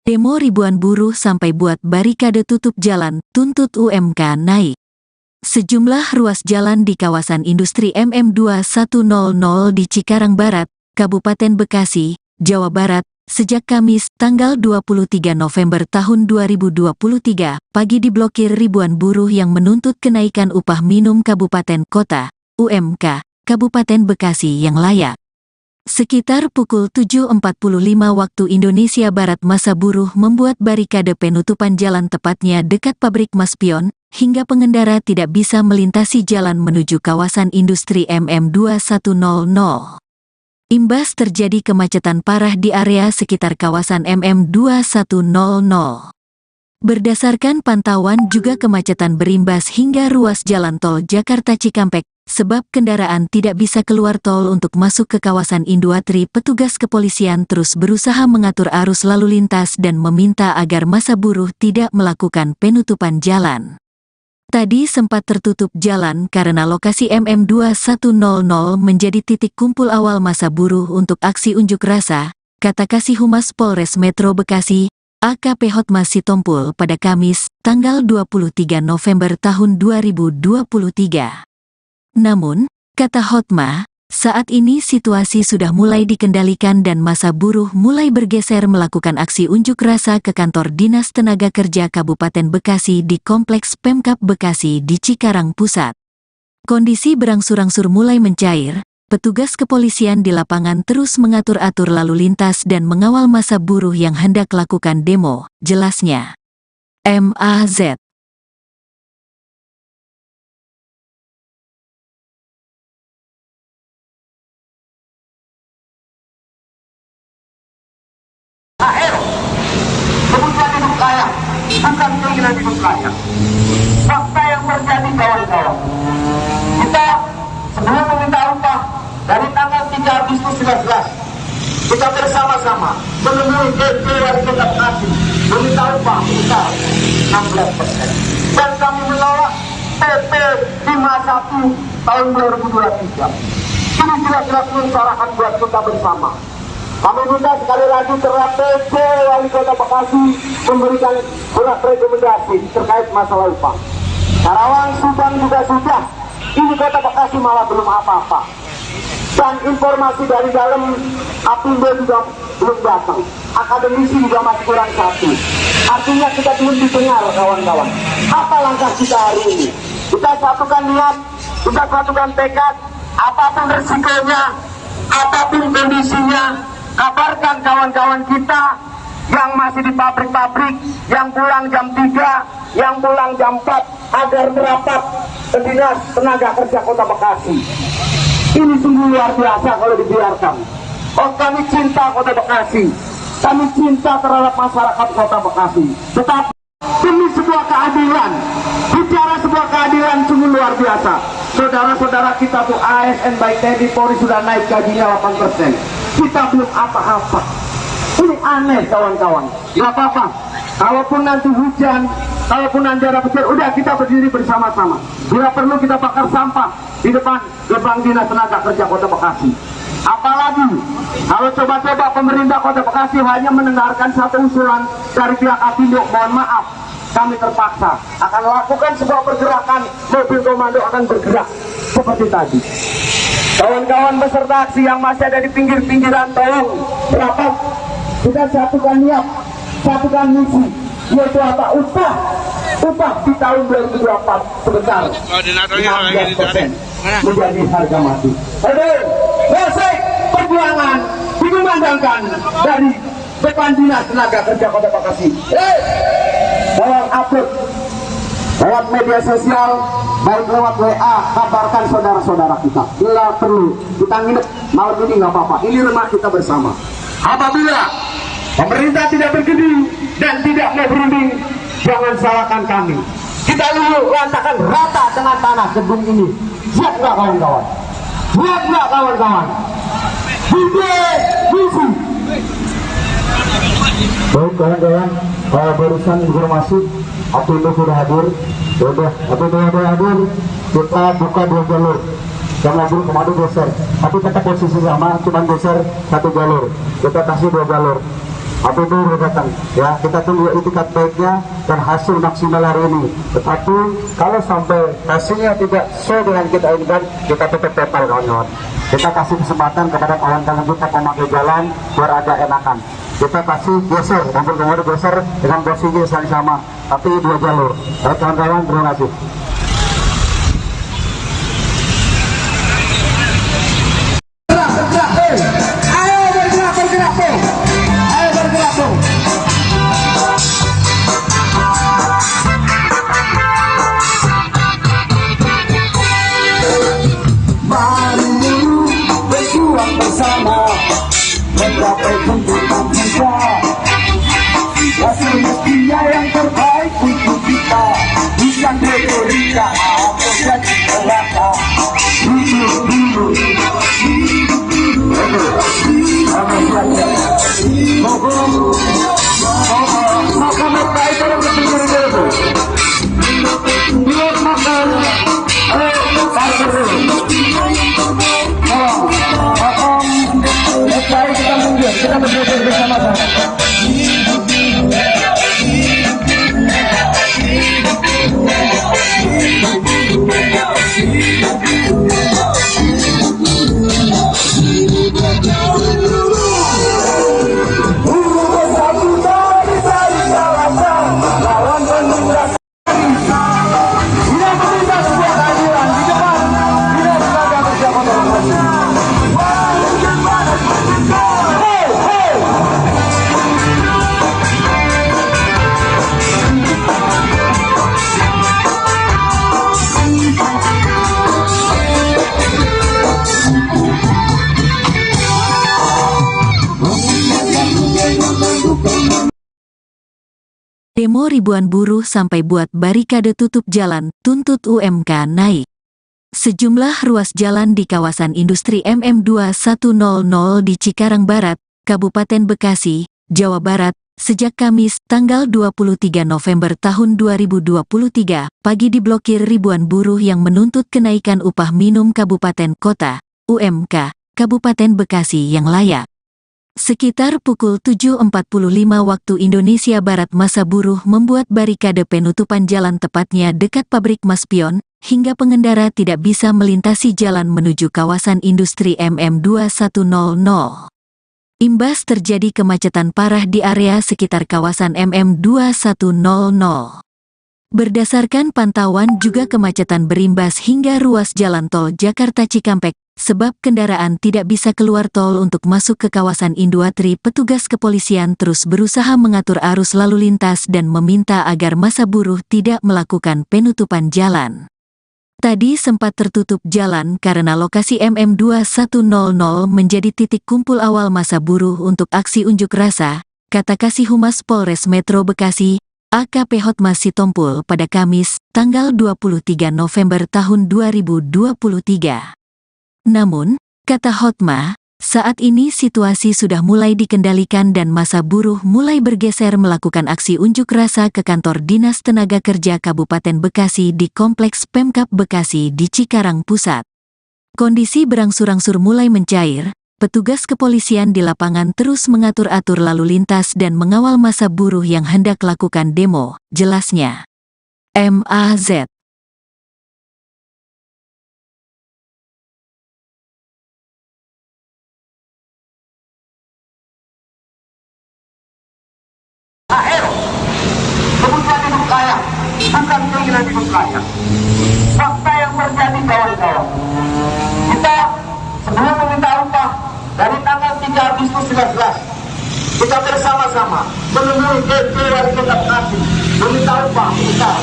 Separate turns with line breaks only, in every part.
Demo ribuan buruh sampai buat barikade tutup jalan, tuntut UMK naik. Sejumlah ruas jalan di kawasan industri MM2100 di Cikarang Barat, Kabupaten Bekasi, Jawa Barat, sejak Kamis, tanggal 23 November tahun 2023, pagi diblokir ribuan buruh yang menuntut kenaikan upah minimum kabupaten kota, UMK, Kabupaten Bekasi yang layak. Sekitar pukul 7.45 waktu Indonesia Barat massa buruh membuat barikade penutupan jalan tepatnya dekat pabrik Maspion, hingga pengendara tidak bisa melintasi jalan menuju kawasan industri MM2100. Imbas terjadi kemacetan parah di area sekitar kawasan MM2100. Berdasarkan pantauan juga kemacetan berimbas hingga ruas jalan tol Jakarta Cikampek, sebab kendaraan tidak bisa keluar tol untuk masuk ke kawasan Industri. Petugas kepolisian terus berusaha mengatur arus lalu lintas dan meminta agar massa buruh tidak melakukan penutupan jalan. Tadi sempat tertutup jalan karena lokasi MM2100 menjadi titik kumpul awal massa buruh untuk aksi unjuk rasa, kata Kasih Humas Polres Metro Bekasi, AKP Hotma Sitompul pada Kamis, tanggal 23 November tahun 2023. Namun, kata Hotma, saat ini situasi sudah mulai dikendalikan dan massa buruh mulai bergeser melakukan aksi unjuk rasa ke kantor Dinas Tenaga Kerja Kabupaten Bekasi di Kompleks Pemkab Bekasi di Cikarang Pusat. Kondisi berangsur-angsur mulai mencair, petugas kepolisian di lapangan terus mengatur-atur lalu lintas dan mengawal massa buruh yang hendak lakukan demo, jelasnya. MAZ.
Kebutuhan hidup layak, bukan keinginan hidup layak. Fakta yang terjadi kawan-kawan, kita sebelum meminta upah dari tanggal 3 Agustus 19, kita bersama-sama menemui DP Wali Kota Bekasi meminta upah sebesar 16%. Dan kami menolak PP 51 tahun 2023. Ini jelas-jelas mengusahakan buat kita bersama. Kami minta sekali lagi terhadap PJ Wali Kota Bekasi memberikan surat rekomendasi terkait masalah upah. Karawang, Subang juga sudah. Ini Kota Bekasi malah belum apa-apa. Dan informasi dari dalam Apindo juga belum datang. Akademisi juga masih kurang satu. Artinya kita belum didengar, kawan-kawan. Apa langkah kita hari ini? Kita satukan niat, kita satukan tekad. Apapun resikonya, apapun kondisinya, kabarkan kawan-kawan kita yang masih di pabrik-pabrik, yang pulang jam 3, yang pulang jam 4, agar merapat ke Dinas Tenaga Kerja Kota Bekasi. Ini sungguh luar biasa kalau dibiarkan. Oh, kami cinta Kota Bekasi, kami cinta terhadap masyarakat Kota Bekasi. Tetapi demi sebuah keadilan, bicara sebuah keadilan sungguh luar biasa. Saudara-saudara kita tuh ASN baik TNI Polri sudah naik gajinya 8%. Kita belum apa-apa. Ini aneh kawan-kawan. Gak apa-apa. Kalaupun nanti hujan, kalaupun nanti ada petir, udah kita berdiri bersama-sama. Bila perlu kita bakar sampah di depan gerbang Dinas Tenaga Kerja Kota Bekasi. Apalagi kalau coba-coba pemerintah Kota Bekasi hanya mendengarkan satu usulan dari pihak Apindo, mohon maaf, kami terpaksa akan lakukan sebuah pergerakan, mobil komando akan bergerak seperti tadi. Kawan-kawan peserta aksi yang masih ada di pinggir-pinggiran, tolong rapat, kita satukan niat, satukan misi, yaitu apa? Upah di tahun 2024 sebesar 16% menjadi harga mati. Selesai perjuangan dikumandangkan dari depan Dinas Tenaga Kerja Kota Bekasi. Tolong upload lewat media sosial, baik lewat WA, kabarkan saudara-saudara kita. Bila perlu, kita nginep malam ini nggak apa-apa. Ini rumah kita bersama. Apabila pemerintah tidak bergeming dan tidak mau berunding, jangan salahkan kami. Kita dulu lantakan rata dengan tanah gedung ini. Siap nggak kawan-kawan? Siap nggak kawan-kawan? Visi.
Baik kawan-kawan, barusan informasi Apindo sudah hadir. Sudah, Apindo sudah hadir. Kita buka 2 jalur. Yang mobil kemana geser, tapi tetap posisi sama, cuma geser 1 jalur. Kita kasih 2 jalur. APBD datang ya, kita tunggu itikat baiknya dan hasil maksimal hari ini. Tetapi kalau sampai hasilnya tidak sesuai dengan kita inginkan, kita tetap total kawan-kawan. Kita kasih kesempatan kepada kawan-kawan kita memakai jalan biar ada enakan. Kita kasih geser, mobil geser dengan posisi yang sama, tapi 2 jalur. Baik kawan-kawan, terima kasih.
Mencapai tuntutan kita, semestinya yang terbaik untuk kita, bukan retorika atau jadi pelaka. Maka mereka itu yang berpikir itu. Biar makan, kita berpikir bersama-sama.
Demo ribuan buruh sampai buat barikade tutup jalan, tuntut UMK naik. Sejumlah ruas jalan di kawasan industri MM2100 di Cikarang Barat, Kabupaten Bekasi, Jawa Barat, sejak Kamis, tanggal 23 November tahun 2023, pagi diblokir ribuan buruh yang menuntut kenaikan upah minimum kabupaten kota, UMK, Kabupaten Bekasi yang layak. Sekitar pukul 7.45 waktu Indonesia Barat, massa buruh membuat barikade penutupan jalan tepatnya dekat pabrik Maspion, hingga pengendara tidak bisa melintasi jalan menuju kawasan industri MM2100. Imbas terjadi kemacetan parah di area sekitar kawasan MM2100. Berdasarkan pantauan juga kemacetan berimbas hingga ruas jalan tol Jakarta Cikampek, sebab kendaraan tidak bisa keluar tol untuk masuk ke kawasan Industri. Petugas kepolisian terus berusaha mengatur arus lalu lintas dan meminta agar massa buruh tidak melakukan penutupan jalan. Tadi sempat tertutup jalan karena lokasi MM2100 menjadi titik kumpul awal massa buruh untuk aksi unjuk rasa, kata Kasih Humas Polres Metro Bekasi, AKP Hotma Sitompul pada Kamis, tanggal 23 November tahun 2023. Namun, kata Hotma, saat ini situasi sudah mulai dikendalikan dan massa buruh mulai bergeser melakukan aksi unjuk rasa ke kantor Dinas Tenaga Kerja Kabupaten Bekasi di Kompleks Pemkab Bekasi di Cikarang Pusat. Kondisi berangsur-angsur mulai mencair, petugas kepolisian di lapangan terus mengatur-atur lalu lintas dan mengawal massa buruh yang hendak lakukan demo, jelasnya. MAZ.
Akhir, kebutuhan hidup layak, bukan keinginan hidup layak. Fakta yang terjadi kawan-kawan, kita sebelum meminta upah dari tanggal 3 Agustus 19, kita bersama-sama menemui DP Wali Kota Bekasi meminta upah sebesar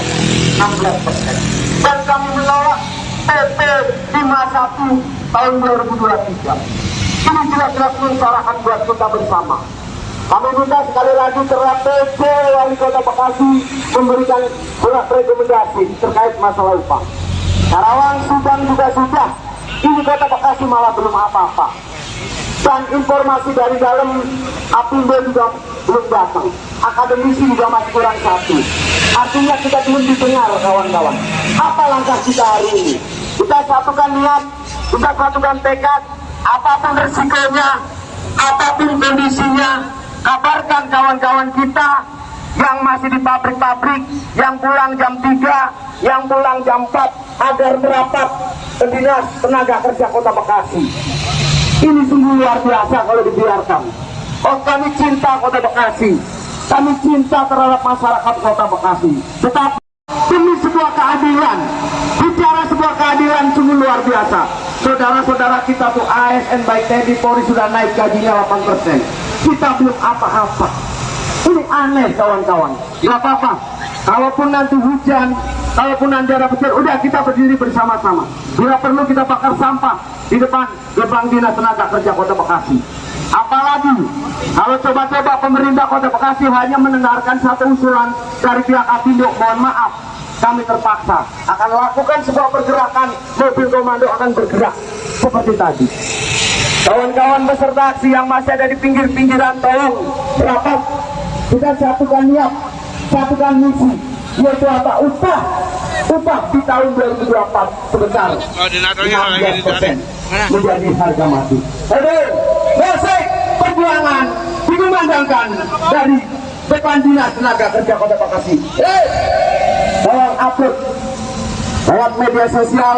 16%. Dan kami menolak PP 51 tahun 2023. Ini jelas-jelas kesalahan buat kita bersama. Kami minta sekali lagi terhadap PP Wali Kota Bekasi memberikan surat rekomendasi terkait masalah upah. Karawang, Subang juga sudah. Ini Kota Bekasi malah belum apa-apa. Dan informasi dari dalam APindo juga belum datang. Akademisi juga masih kurang satu. Artinya kita belum didengar kawan-kawan. Apa langkah kita hari ini? Kita satukan niat, kita satukan tekad, apapun resikonya, apapun kondisinya, kabarkan kawan-kawan kita yang masih di pabrik-pabrik, yang pulang jam 3, yang pulang jam 4, agar merapat ke Dinas Tenaga Kerja Kota Bekasi. Ini sungguh luar biasa kalau dibiarkan. Oh, kami cinta Kota Bekasi, kami cinta terhadap masyarakat Kota Bekasi. Tetapi demi sebuah keadilan, bicara sebuah keadilan sungguh luar biasa. Saudara-saudara kita tuh ASN baik TNI Polri sudah naik gajinya 8%. Kita belum apa-apa. Ini aneh kawan-kawan. Gak apa-apa. Kalaupun nanti hujan, kalaupun nanti ada petir, udah kita berdiri bersama-sama. Bila perlu kita bakar sampah di depan gerbang Dinas Tenaga Kerja Kota Bekasi. Apalagi kalau coba-coba pemerintah Kota Bekasi hanya mendengarkan satu usulan dari pihak Apindo, mohon maaf, kami terpaksa akan lakukan sebuah pergerakan, mobil komando akan bergerak seperti tadi. Kawan-kawan peserta aksi yang masih ada di pinggir-pinggiran, tolong rapat, kita satukan niat, satukan misi, yaitu apa? Upah di tahun 2024 sebesar 15% menjadi harga mati. Musik perjuangan dikumandangkan dari depan Dinas Tenaga Kerja Kota Bekasi. Tolong upload lewat media sosial,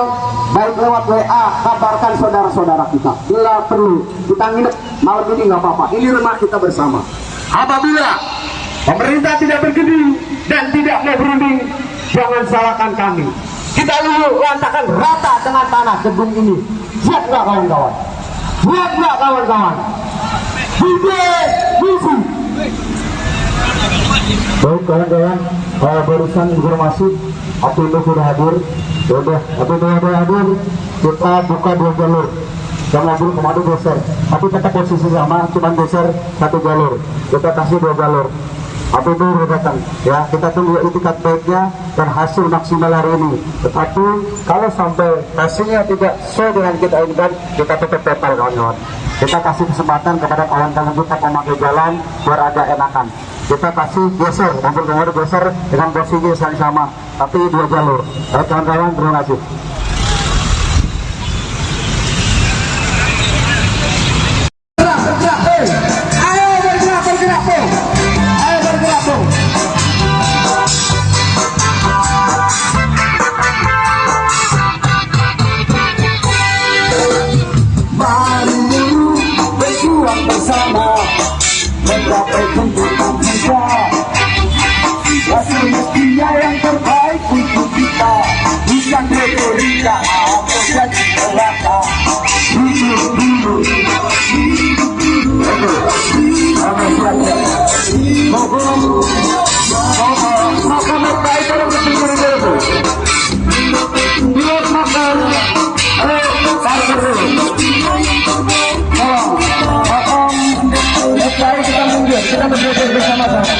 baik lewat WA, kabarkan saudara-saudara kita. Bila perlu kita nginep malam ini nggak apa-apa, ini rumah kita bersama. Apabila pemerintah tidak bergeming dan tidak mau berunding, jangan salahkan kami. Kita dulu lantakan rata dengan tanah gedung ini. Siap nggak kawan-kawan? Siap nggak kawan-kawan? Misi.
Baik kawan-kawan, barusan informasi Apindo sudah hadir. Sudah, Apindo sudah hadir. Kita buka 2 jalur. Yang mobil komando geser, tapi tetap posisi sama, cuma geser 1 jalur. Kita kasih 2 jalur. Apindo sudah datang, ya kita tunggu itikat baiknya dan hasil maksimal hari ini. Tetapi kalau sampai hasilnya tidak sesuai dengan kita inginkan, kita tetap total kawan-kawan. Kita kasih kesempatan kepada kawan-kawan kita memakai jalan biar ada enakan. Kita kasih geser, mobil komando geser dengan posisi yang sama, tapi 2 jalur. Baik kawan-kawan, terima kasih.
Mencapai tuntutan kita, hasil mestinya yang terbaik untuk kita. Bukan retorika atau jadi belaka. Hidup dulu. Makan mereka itu yang kecil itu. Dia makan. Kita berdoa bersama-sama.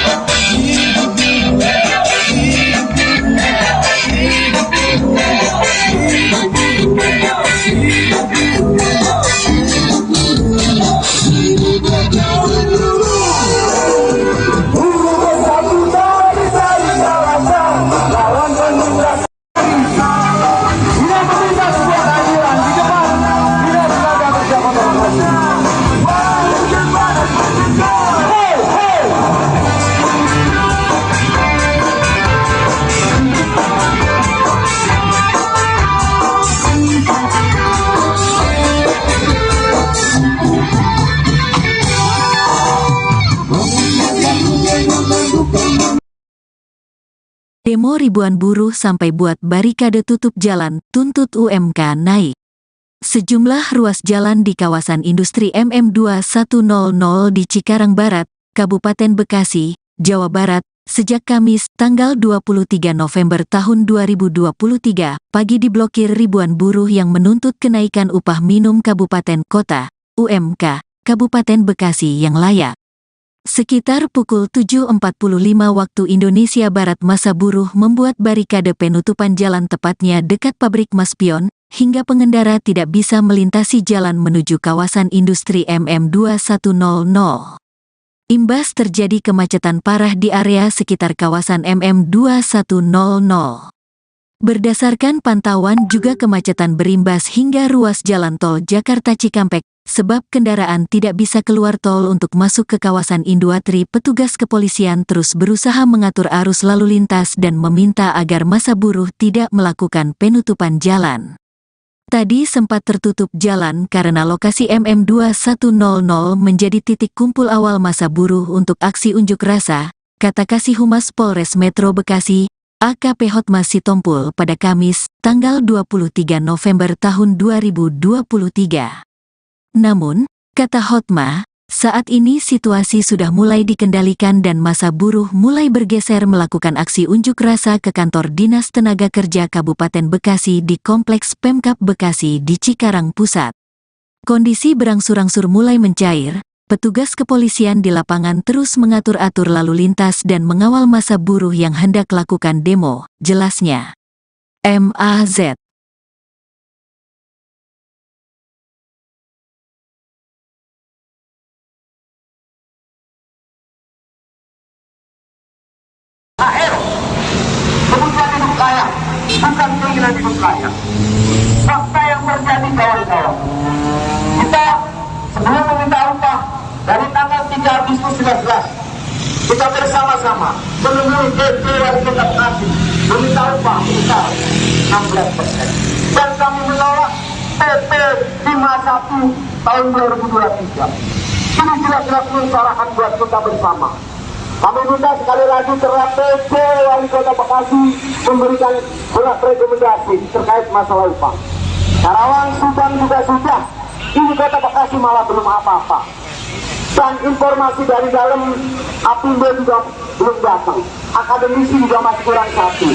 Demo ribuan buruh sampai buat barikade tutup jalan, tuntut UMK naik. Sejumlah ruas jalan di kawasan industri MM2100 di Cikarang Barat, Kabupaten Bekasi, Jawa Barat, sejak Kamis, tanggal 23 November tahun 2023, pagi diblokir ribuan buruh yang menuntut kenaikan upah minimum Kabupaten Kota, UMK, Kabupaten Bekasi yang layak. Sekitar pukul 7.45 waktu Indonesia Barat, massa buruh membuat barikade penutupan jalan tepatnya dekat pabrik Maspion, hingga pengendara tidak bisa melintasi jalan menuju kawasan industri MM2100. Imbas terjadi kemacetan parah di area sekitar kawasan MM2100. Berdasarkan pantauan juga kemacetan berimbas hingga ruas jalan tol Jakarta Cikampek, sebab kendaraan tidak bisa keluar tol untuk masuk ke kawasan Industri. Petugas kepolisian terus berusaha mengatur arus lalu lintas dan meminta agar massa buruh tidak melakukan penutupan jalan. Tadi sempat tertutup jalan karena lokasi MM2100 menjadi titik kumpul awal massa buruh untuk aksi unjuk rasa, kata Kasih Humas Polres Metro Bekasi, AKP Hotma Sitompul pada Kamis, tanggal 23 November tahun 2023. Namun, kata Hotma, saat ini situasi sudah mulai dikendalikan dan massa buruh mulai bergeser melakukan aksi unjuk rasa ke kantor Dinas Tenaga Kerja Kabupaten Bekasi di Kompleks Pemkab Bekasi di Cikarang Pusat. Kondisi berangsur-angsur mulai mencair, petugas kepolisian di lapangan terus mengatur-atur lalu lintas dan mengawal massa buruh yang hendak lakukan demo, jelasnya. MAZ.
AR, kebutuhan hidup layak, bukan keinginan hidup layak. Fakta yang terjadi kawan-kawan, kita sebelum meminta upah dari tanggal 3 Agustus 19, kita bersama-sama menemui DP Wali Kota Bekasi meminta upah sebesar 16%. Dan kami menolak PP 51 tahun 2023. Ini jelas-jelas mengusahakan buat kita bersama. Kami minta sekali lagi terhadap PP Wali Kota Bekasi memberikan surat rekomendasi terkait masalah upah. Karawang, Subang juga sudah. Ini Kota Bekasi malah belum apa-apa. Dan informasi dari dalam Apindo juga belum datang. Akademisi juga masih kurang satu.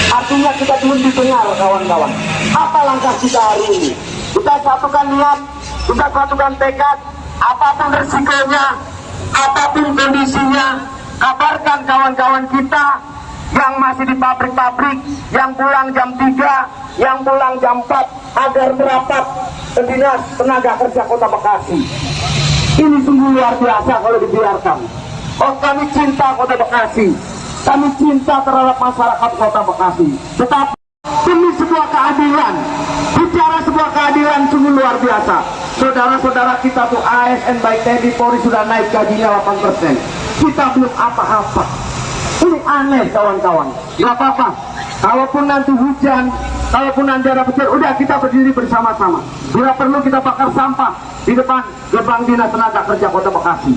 Artinya kita belum didengar, kawan-kawan. Apa langkah kita hari ini? Kita satukan niat, kita satukan tekad. Apapun resikonya, apapun kondisinya, kabarkan kawan-kawan kita yang masih di pabrik-pabrik, yang pulang jam 3, yang pulang jam 4, agar merapat ke Dinas Tenaga Kerja Kota Bekasi. Ini sungguh luar biasa kalau dibiarkan. Oh, kami cinta Kota Bekasi, kami cinta terhadap masyarakat Kota Bekasi. Tetapi demi sebuah keadilan, bicara sebuah keadilan sungguh luar biasa. Saudara-saudara kita tuh ASN baik TNI Polri sudah naik gajinya 8%. Kita belum apa-apa. Ini aneh kawan-kawan. Gak apa-apa. Kalaupun nanti hujan, kalaupun nanti ada petir, udah kita berdiri bersama-sama. Bila perlu kita bakar sampah di depan gerbang Dinas Tenaga Kerja Kota Bekasi.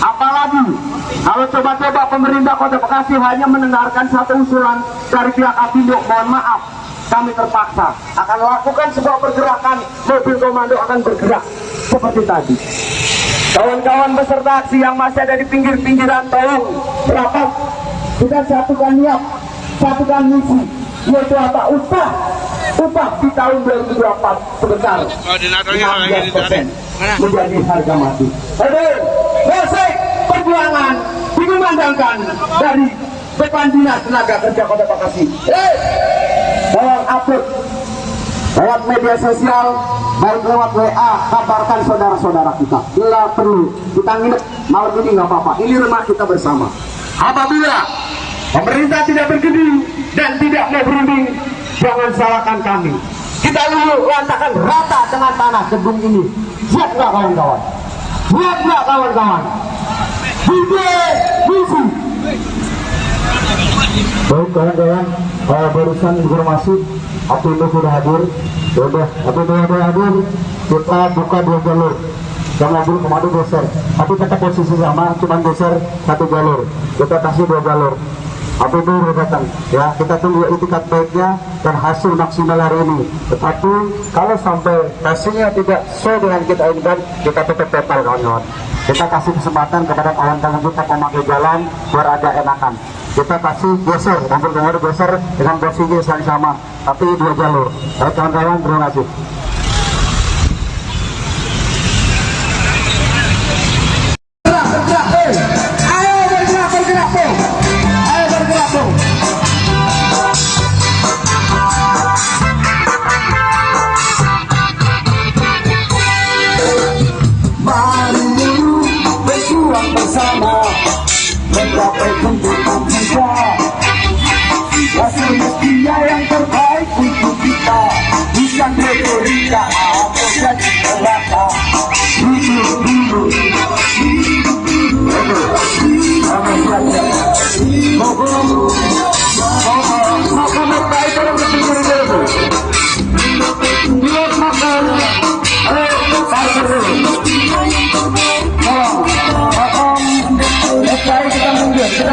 Apalagi kalau coba-coba pemerintah Kota Bekasi hanya mendengarkan satu usulan dari pihak Apindo, mohon maaf, kami terpaksa akan lakukan sebuah pergerakan, mobil komando akan bergerak seperti tadi. Kawan-kawan peserta aksi yang masih ada di pinggir-pinggiran, tolong rapat, kita satukan niat, satukan misi, yaitu apa? Upah di tahun 2024 sebesar 15% menjadi harga mati. Musik perjuangan dikumandangkan dari depan Dinas Tenaga Kerja Kota Bekasi. Tolong upload lewat media sosial, baik lewat WA, kabarkan saudara-saudara kita. Bila perlu kita nginep malam ini nggak apa-apa. Ini rumah kita bersama. Apabila pemerintah tidak bergeming dan tidak mau berunding, jangan salahkan kami. Kita dulu lantakan rata dengan tanah gedung ini. Siap nggak kawan-kawan? Siap nggak kawan-kawan? Misi.
Baik kawan-kawan, barusan informasi Apindo sudah hadir. Sudah, Apindo sudah hadir. Kita buka 2 jalur. Yang mobil komando geser, tapi tetap posisi sama, cuma geser 1 jalur. Kita kasih 2 jalur. Apindo sudah datang. Ya, kita tunggu itikat baiknya dan hasil maksimal hari ini. Tetapi kalau sampai hasilnya tidak sesuai dengan kita inginkan, kita tetap total kawan-kawan. Kita kasih kesempatan kepada kawan-kawan kita memakai jalan biar ada enakan. Kita kasih geser, mobil komando geser dengan posisi yang sama, tapi 2 jalur. Baik kawan-kawan, terima kasih.
Mencapai tuntutan kita, hasil mestinya yang terbaik untuk kita. Bukan retorika atau jadi neraka.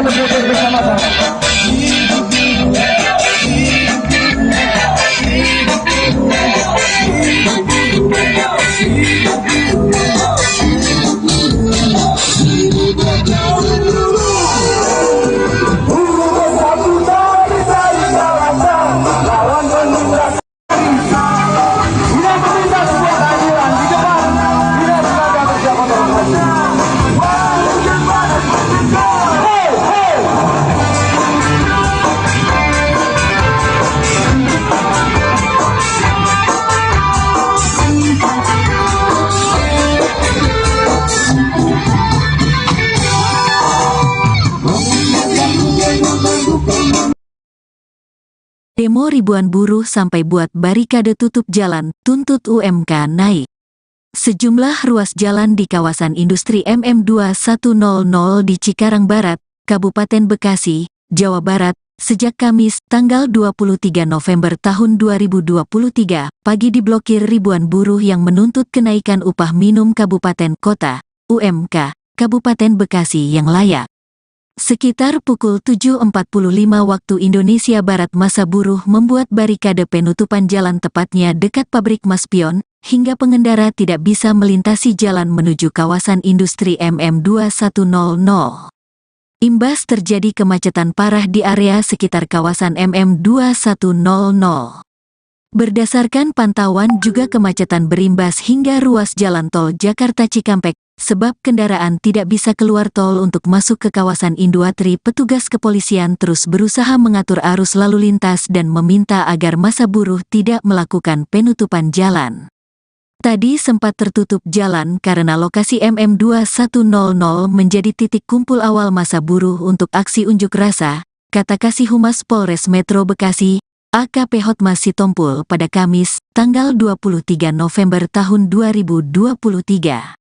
berpikir bersama-sama.
Demo ribuan buruh sampai buat barikade tutup jalan, tuntut UMK naik. Sejumlah ruas jalan di kawasan industri MM2100 di Cikarang Barat, Kabupaten Bekasi, Jawa Barat, sejak Kamis, tanggal 23 November tahun 2023, pagi diblokir ribuan buruh yang menuntut kenaikan upah minimum Kabupaten Kota, UMK, Kabupaten Bekasi yang layak. Sekitar pukul 7.45 waktu Indonesia Barat massa buruh membuat barikade penutupan jalan tepatnya dekat pabrik Maspion, hingga pengendara tidak bisa melintasi jalan menuju kawasan industri MM2100. Imbas terjadi kemacetan parah di area sekitar kawasan MM2100. Berdasarkan pantauan juga kemacetan berimbas hingga ruas jalan tol Jakarta Cikampek, sebab kendaraan tidak bisa keluar tol untuk masuk ke kawasan Industri. Petugas kepolisian terus berusaha mengatur arus lalu lintas dan meminta agar massa buruh tidak melakukan penutupan jalan. Tadi sempat tertutup jalan karena lokasi MM2100 menjadi titik kumpul awal massa buruh untuk aksi unjuk rasa, kata Kasih Humas Polres Metro Bekasi, AKP Hotma Sitompul pada Kamis, tanggal 23 November tahun 2023.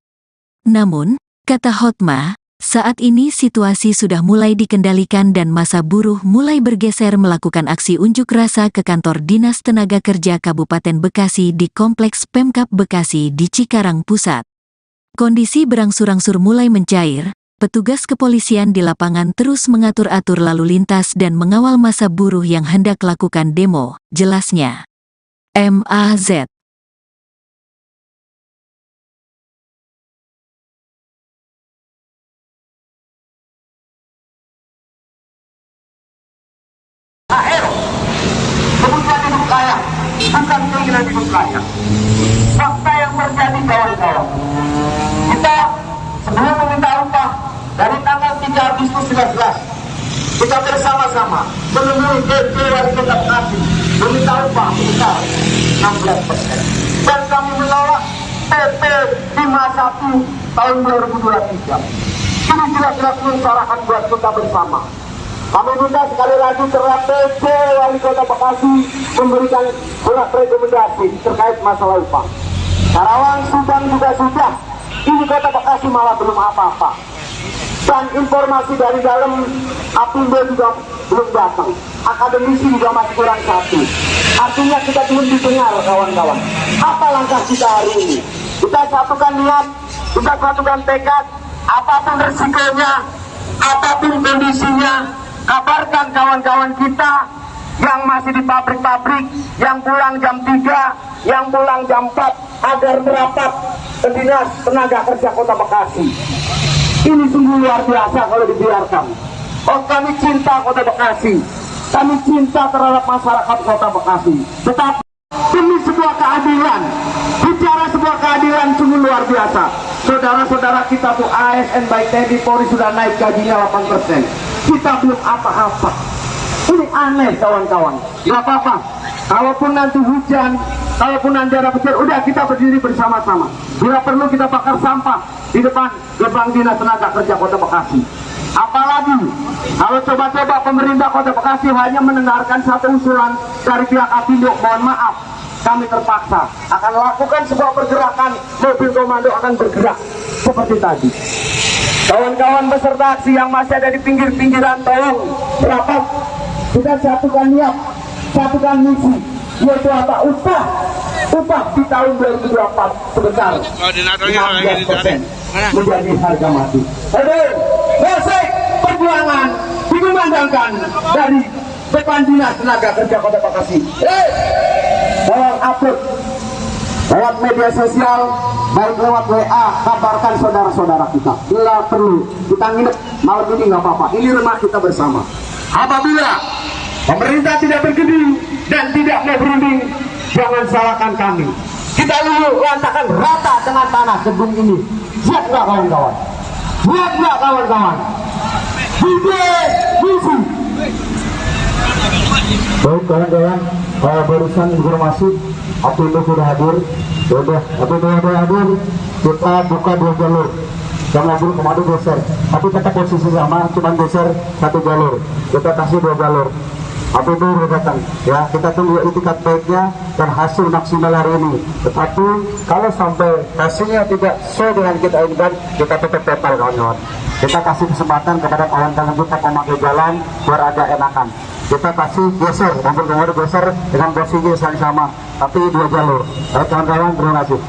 Namun, kata Hotma, saat ini situasi sudah mulai dikendalikan dan massa buruh mulai bergeser melakukan aksi unjuk rasa ke kantor Dinas Tenaga Kerja Kabupaten Bekasi di Kompleks Pemkab Bekasi di Cikarang Pusat. Kondisi berangsur-angsur mulai mencair, petugas kepolisian di lapangan terus mengatur-atur lalu lintas dan mengawal massa buruh yang hendak lakukan demo, jelasnya. MAZ.
Akhir, kebutuhan hidup layak, bukan keinginan hidup layak. Fakta yang terjadi kawan-kawan, kita sebelum meminta upah dari tanggal 3 Agustus 19, kita bersama-sama menemui DP Wali Kota Bekasi meminta upah sebesar 16%. Dan kami menolak PP 51 tahun 2023. Ini jelas-jelas mengusahakan buat kita bersama. Kami minta sekali lagi terhadap PP Wali Kota Bekasi memberikan surat rekomendasi terkait masalah upah. Karawang, Subang juga sudah, ini Kota Bekasi malah belum apa-apa. Dan informasi dari dalam Apindo juga belum datang. Akademisi juga masih kurang satu. Artinya kita belum didengar kawan-kawan. Apa langkah kita hari ini? Kita satukan niat, kita satukan tekad, apapun resikonya, apapun kondisinya, kabarkan kawan-kawan kita yang masih di pabrik-pabrik, yang pulang jam 3, yang pulang jam 4, agar merapat ke Dinas Tenaga Kerja Kota Bekasi. Ini sungguh luar biasa kalau dibiarkan. Oh, kami cinta Kota Bekasi, kami cinta terhadap masyarakat Kota Bekasi. Tetapi demi sebuah keadilan, bicara sebuah keadilan sungguh luar biasa. Saudara-saudara kita tuh ASN baik TNI Polri sudah naik gajinya 8%. Kita belum apa-apa. Ini aneh kawan-kawan. Gak apa-apa. Kalaupun nanti hujan, kalaupun nanti ada petir, udah kita berdiri bersama-sama. Bila perlu kita bakar sampah di depan gerbang Dinas Tenaga Kerja Kota Bekasi. Apalagi kalau coba-coba pemerintah Kota Bekasi hanya mendengarkan satu usulan dari pihak Apindo, mohon maaf, kami terpaksa akan lakukan sebuah pergerakan, mobil komando akan bergerak seperti tadi. Kawan-kawan peserta aksi yang masih ada di pinggir-pinggiran, tolong rapat, kita satukan niat, satukan misi, yaitu apa? Upah di tahun 2024 sebesar 15% menjadi harga mati. Musik perjuangan mengandalkan dari depan dinas tenaga kerja Kota Bekasi. Tolong upload lewat media sosial, baik lewat WA, kabarkan saudara-saudara kita. Bila perlu, kita nginep malam ini nggak apa-apa. Ini rumah kita bersama. Apabila pemerintah tidak bergeming dan tidak mau berunding, jangan salahkan kami. Kita dulu lantakan rata dengan tanah gedung ini. Siap nggak kawan-kawan? Siap nggak kawan-kawan? Misi.
Baik kawan-kawan, barusan informasi Apindo sudah hadir. Sudah, Apindo sudah hadir. Kita buka 2 jalur. Yang mobil kemarin geser, tapi tetap posisi sama, cuma geser 1 jalur. Kita kasih 2 jalur. Apindo sudah datang. Ya, kita tunggu itikat baiknya dan hasil maksimal hari ini. Tetapi kalau sampai hasilnya tidak sesuai dengan kita inginkan, kita tetap total kawan-kawan. Kita kasih kesempatan kepada kawan-kawan kita memakai jalan biar ada enakan. Kita kasih geser, mobil kemarin geser dengan posisi yang sama, tapi 2 jalur. Baik kawan-kawan, terima kasih.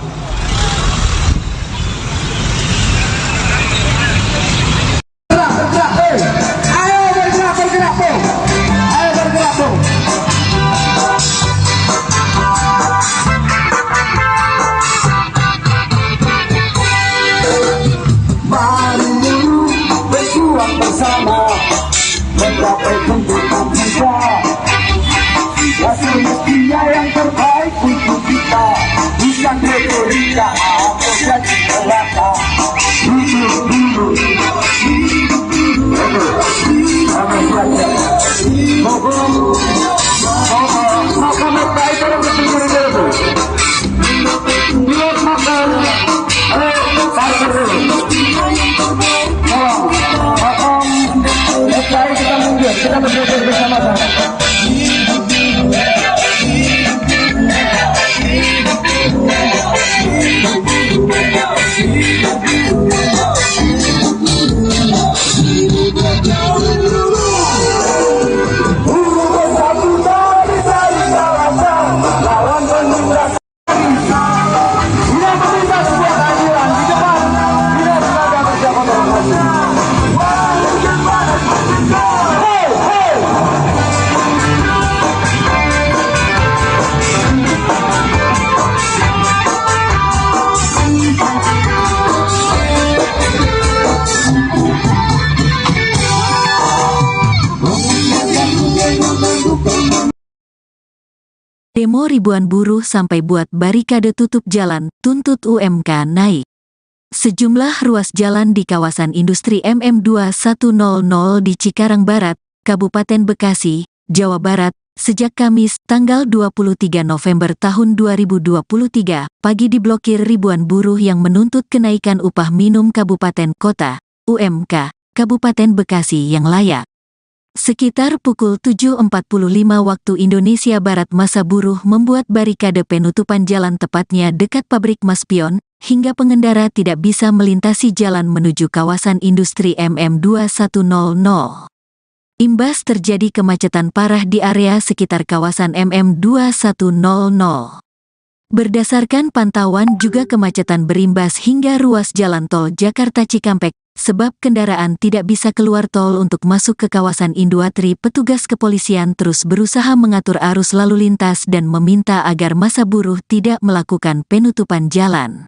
Mencapai tuntutan kita, ya semestinya yang terbaik untuk kita, bukan retorika atau janji belaka. Hidup dulu, makan baik dalam ketimur itu. Biar makan, pasar dulu. Mari kita mundur, kita berdoa bersama-sama.
Demo ribuan buruh sampai buat barikade tutup jalan, tuntut UMK naik. Sejumlah ruas jalan di kawasan industri MM2100 di Cikarang Barat, Kabupaten Bekasi, Jawa Barat, sejak Kamis, tanggal 23 November tahun 2023, pagi diblokir ribuan buruh yang menuntut kenaikan upah minimum Kabupaten Kota, UMK, Kabupaten Bekasi yang layak. Sekitar pukul 7.45 waktu Indonesia Barat massa buruh membuat barikade penutupan jalan tepatnya dekat pabrik Maspion, hingga pengendara tidak bisa melintasi jalan menuju kawasan industri MM2100. Imbas terjadi kemacetan parah di area sekitar kawasan MM2100. Berdasarkan pantauan juga kemacetan berimbas hingga ruas jalan tol Jakarta Cikampek, sebab kendaraan tidak bisa keluar tol untuk masuk ke kawasan Industri. Petugas kepolisian terus berusaha mengatur arus lalu lintas dan meminta agar massa buruh tidak melakukan penutupan jalan.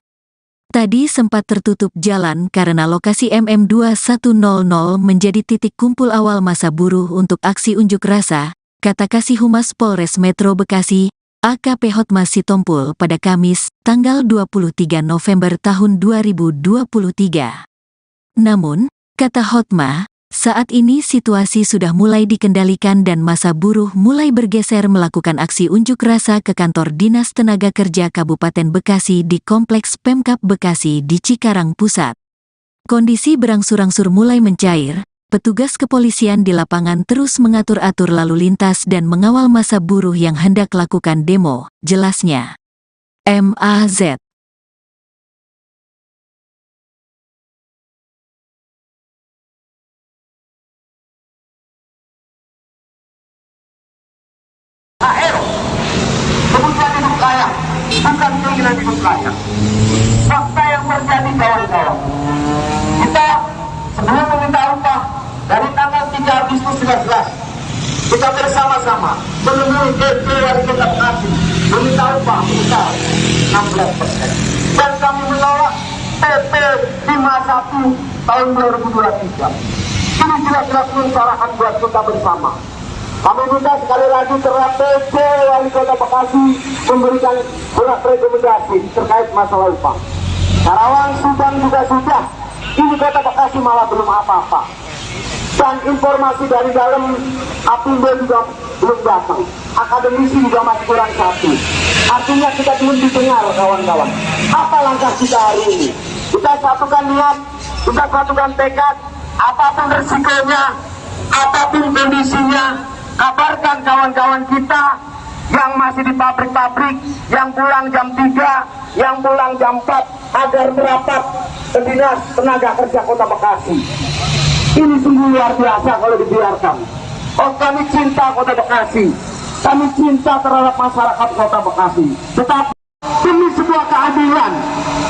Tadi sempat tertutup jalan karena lokasi MM2100 menjadi titik kumpul awal massa buruh untuk aksi unjuk rasa, kata Kasih Humas Polres Metro Bekasi, AKP Hotma Sitompul pada Kamis, tanggal 23 November tahun 2023. Namun, kata Hotma, saat ini situasi sudah mulai dikendalikan dan massa buruh mulai bergeser melakukan aksi unjuk rasa ke kantor Dinas Tenaga Kerja Kabupaten Bekasi di Kompleks Pemkab Bekasi di Cikarang Pusat. Kondisi berangsur-angsur mulai mencair, petugas kepolisian di lapangan terus mengatur-atur lalu lintas dan mengawal massa buruh yang hendak lakukan demo, jelasnya. MAZ.
Kebutuhan hidup layak, bukan keinginan hidup layak. Fakta yang terjadi kawan-kawan, kita sebelum meminta upah dari tanggal 3 Agustus 2019 kita bersama-sama menemui DP Wali Kota Bekasi meminta upah sebesar 16%, dan kami menolak PP 51 tahun 2023. Ini jelas-jelas mengutarakan buat kita bersama. Kami minta sekali lagi terhadap PP Wali Kota Bekasi memberikan surat rekomendasi terkait masalah upah. Karawang, Subang juga sudah, ini Kota Bekasi malah belum apa-apa. Dan informasi dari dalam Apindo juga belum datang. Akademisi juga masih kurang satu. Artinya kita belum didengar, kawan-kawan. Apa langkah kita hari ini? Kita satukan niat, kita satukan tekad, apapun resikonya, apapun kondisinya, kabarkan kawan-kawan kita yang masih di pabrik-pabrik, yang pulang jam 3, yang pulang jam 4, agar merapat ke Dinas Tenaga Kerja Kota Bekasi. Ini sungguh luar biasa kalau dibiarkan. Oh, kami cinta Kota Bekasi, kami cinta terhadap masyarakat Kota Bekasi. Tetapi demi sebuah keadilan,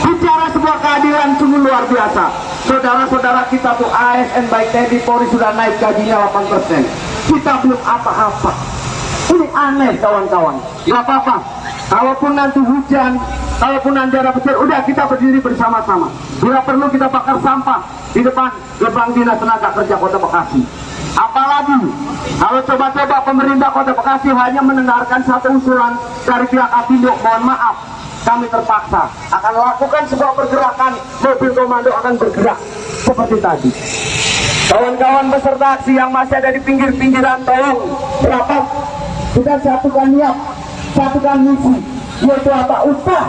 bicara sebuah keadilan sungguh luar biasa. Saudara-saudara kita tuh ASN baik TNI Polri sudah naik gajinya 8%. Kita belum apa-apa. Ini aneh, kawan-kawan. Gak apa-apa. Kalaupun nanti hujan, kalaupun nanti ada petir, udah kita berdiri bersama-sama. Bila perlu kita bakar sampah di depan gerbang Dinas Tenaga Kerja Kota Bekasi. Apalagi kalau coba-coba pemerintah Kota Bekasi hanya mendengarkan satu usulan dari pihak Apindo, mohon maaf, kami terpaksa akan lakukan sebuah pergerakan, mobil komando akan bergerak seperti tadi. Kawan-kawan peserta aksi yang masih ada di pinggir-pinggiran, tolong rapat, kita satukan niat, satukan misi, yaitu apa? Upah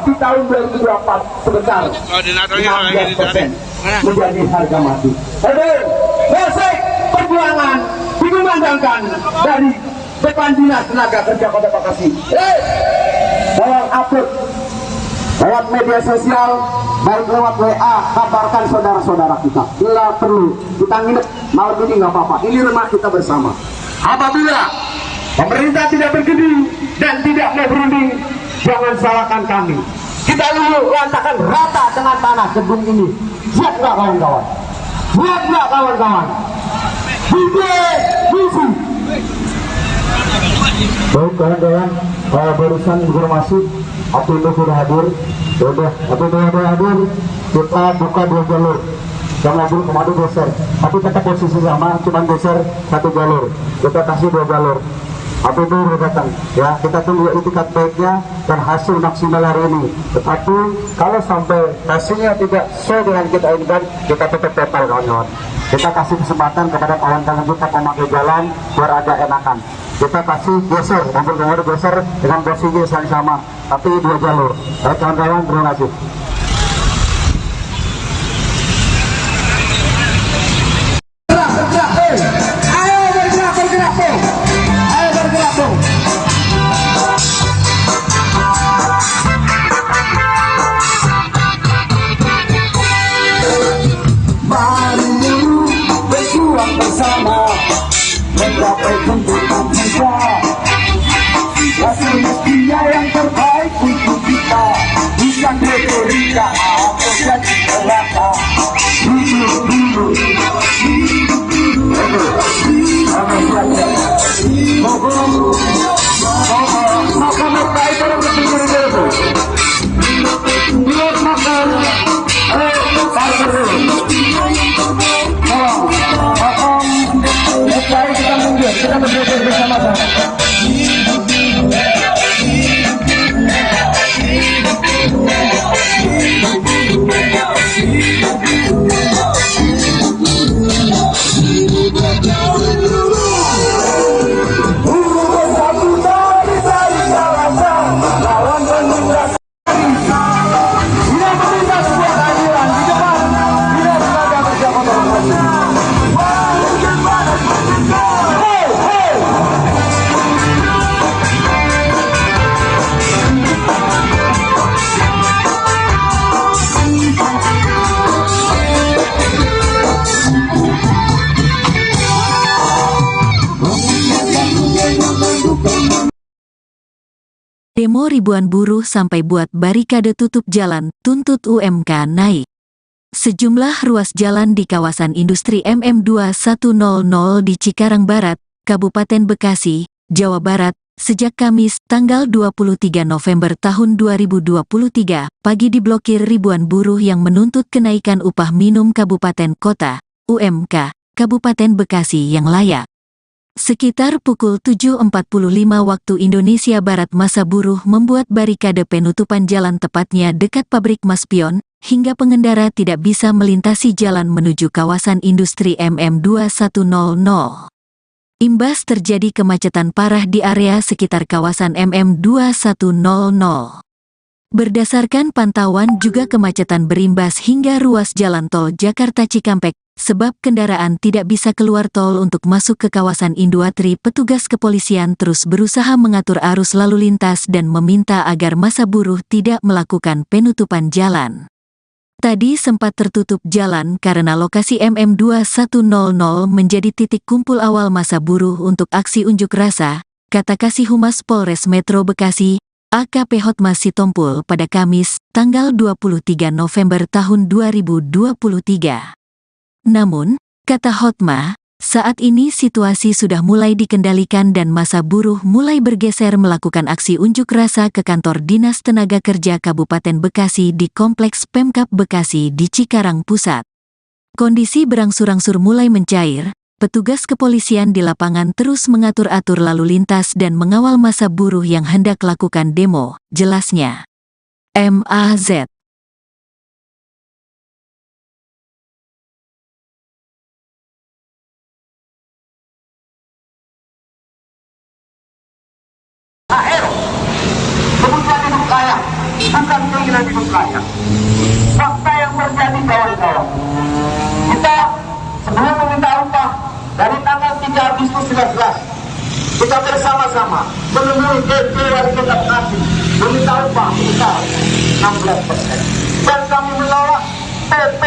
di tahun 2024 sebesar 15% menjadi harga mati. Polsek perjuangan dikumandangkan dari depan Dinas Tenaga Kerja Kota Bekasi. Tolong upload lewat media sosial, baik lewat WA, kabarkan saudara-saudara kita. Bila perlu kita nginep malam ini nggak apa-apa. Ini rumah kita bersama. Apabila pemerintah tidak bergeming dan tidak mau berunding, jangan salahkan kami. Kita dulu lantakan rata dengan tanah gedung ini. Siap nggak kawan-kawan? Siap nggak kawan-kawan? Misi.
Baik kawan-kawan, barusan informasi Apindo sudah hadir. Apindo sudah hadir. Kita buka 2 jalur. Yang mobil komando geser, tapi tetap posisi sama, cuma geser 1 jalur. Kita kasih 2 jalur. Apindo sudah datang. Ya, kita tunggu itikat baiknya dan hasil maksimal hari ini. Tetapi kalau sampai hasilnya tidak sesuai dengan kita inginkan, kita tetap total kawan-kawan. Kita kasih kesempatan kepada kawan-kawan kita memakai jalan biar agak enakan. Kita kasih geser, mobil komando geser dengan posisi yang sama, tapi 2 jalur. Baik kawan-kawan, terima kasih.
Mencapai tuntutan kita, hasil mestinya yang terbaik untuk kita, bukan retorika atau janji belaka. Duduk kita berdiri bersama-sama.
Demo ribuan buruh sampai buat barikade tutup jalan, tuntut UMK naik. Sejumlah ruas jalan di kawasan industri MM2100 di Cikarang Barat, Kabupaten Bekasi, Jawa Barat, sejak Kamis, tanggal 23 November tahun 2023, pagi diblokir ribuan buruh yang menuntut kenaikan upah minimum kabupaten kota, UMK, Kabupaten Bekasi yang layak. Sekitar pukul 7.45 waktu Indonesia Barat massa buruh membuat barikade penutupan jalan tepatnya dekat pabrik Maspion, hingga pengendara tidak bisa melintasi jalan menuju kawasan industri MM2100. Imbas terjadi kemacetan parah di area sekitar kawasan MM2100. Berdasarkan pantauan juga kemacetan berimbas hingga ruas jalan tol Jakarta Cikampek, sebab kendaraan tidak bisa keluar tol untuk masuk ke kawasan Industri. Petugas kepolisian terus berusaha mengatur arus lalu lintas dan meminta agar massa buruh tidak melakukan penutupan jalan. Tadi sempat tertutup jalan karena lokasi MM2100 menjadi titik kumpul awal massa buruh untuk aksi unjuk rasa, kata Kasih Humas Polres Metro Bekasi, AKP Hotma Sitompul pada Kamis, tanggal 23 November tahun 2023. Namun, kata Hotma, saat ini situasi sudah mulai dikendalikan dan massa buruh mulai bergeser melakukan aksi unjuk rasa ke kantor Dinas Tenaga Kerja Kabupaten Bekasi di Kompleks Pemkab Bekasi di Cikarang Pusat. Kondisi berangsur-angsur mulai mencair, petugas kepolisian di lapangan terus mengatur-atur lalu lintas dan mengawal massa buruh yang hendak lakukan demo, jelasnya. MAZ.
Kebutuhan hidup layak, bukan keinginan hidup layak. Fakta yang terjadi kawan-kawan, kita sebelum meminta upah dari tanggal 3 Agustus 2019, kita bersama-sama menemui DP Wali Kota Bekasi meminta upah sebesar 16%. Dan kami menolak PP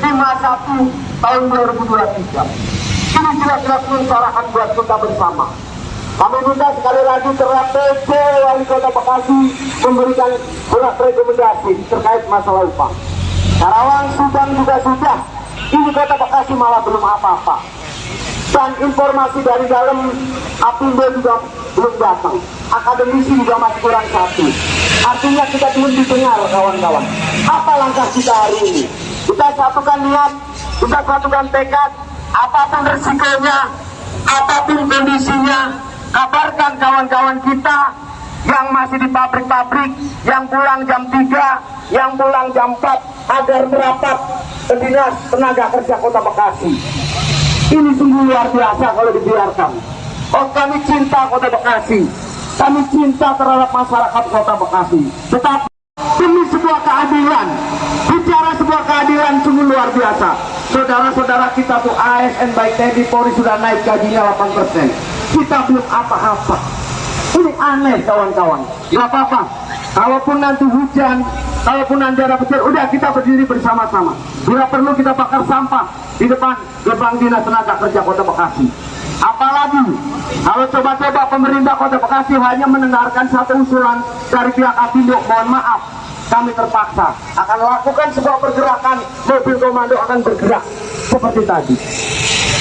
51 tahun 2023. Ini jelas-jelas mengusahakan buat kita bersama. Kami minta sekali lagi terhadap PP Wali Kota Bekasi memberikan surat rekomendasi terkait masalah upah. Karawang, Subang juga sudah, ini Kota Bekasi malah belum apa-apa. Dan informasi dari dalam Apindo juga belum datang. Akademisi juga masih kurang satu. Artinya kita belum didengar kawan-kawan. Apa langkah kita hari ini? Kita satukan niat, kita satukan tekad, apapun resikonya, apapun kondisinya. Kabarkan kawan-kawan kita yang masih di pabrik-pabrik, yang pulang jam 3, yang pulang jam 4, agar merapat ke Dinas Tenaga Kerja Kota Bekasi. Ini sungguh luar biasa kalau dibiarkan. Oh, kami cinta Kota Bekasi, kami cinta terhadap masyarakat Kota Bekasi. Tetapi demi sebuah keadilan, bicara sebuah keadilan sungguh luar biasa. Saudara-saudara kita tuh ASN baik TNI Polri sudah naik gajinya 8%. Kita belum apa-apa. Ini aneh kawan-kawan. Gak apa-apa. Kalaupun nanti hujan, kalaupun nanti ada petir, udah kita berdiri bersama-sama. Bila perlu kita bakar sampah di depan gerbang Dinas Tenaga Kerja Kota Bekasi. Apalagi kalau coba-coba pemerintah Kota Bekasi hanya mendengarkan satu usulan dari pihak Apindo, mohon maaf, kami terpaksa akan lakukan sebuah pergerakan, mobil komando akan bergerak seperti tadi.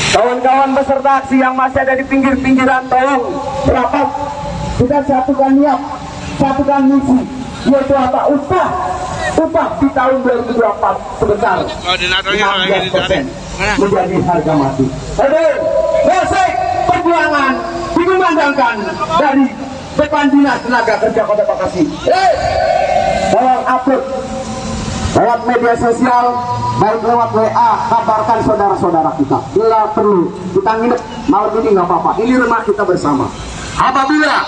Kawan-kawan beserta aksi yang masih ada di pinggir-pinggiran, tolong rapat, kita satukan niat, satukan misi, yaitu apa? Upah di tahun 2024 sebesar 15% menjadi harga mati. Musik perjuangan dikumandangkan dari depan Dinas Tenaga Kerja Kota Bekasi. Tolong upload lewat media sosial, baik lewat WA, kabarkan saudara-saudara kita. Bila perlu, kita nginep malam ini nggak apa-apa. Ini rumah kita bersama. Apabila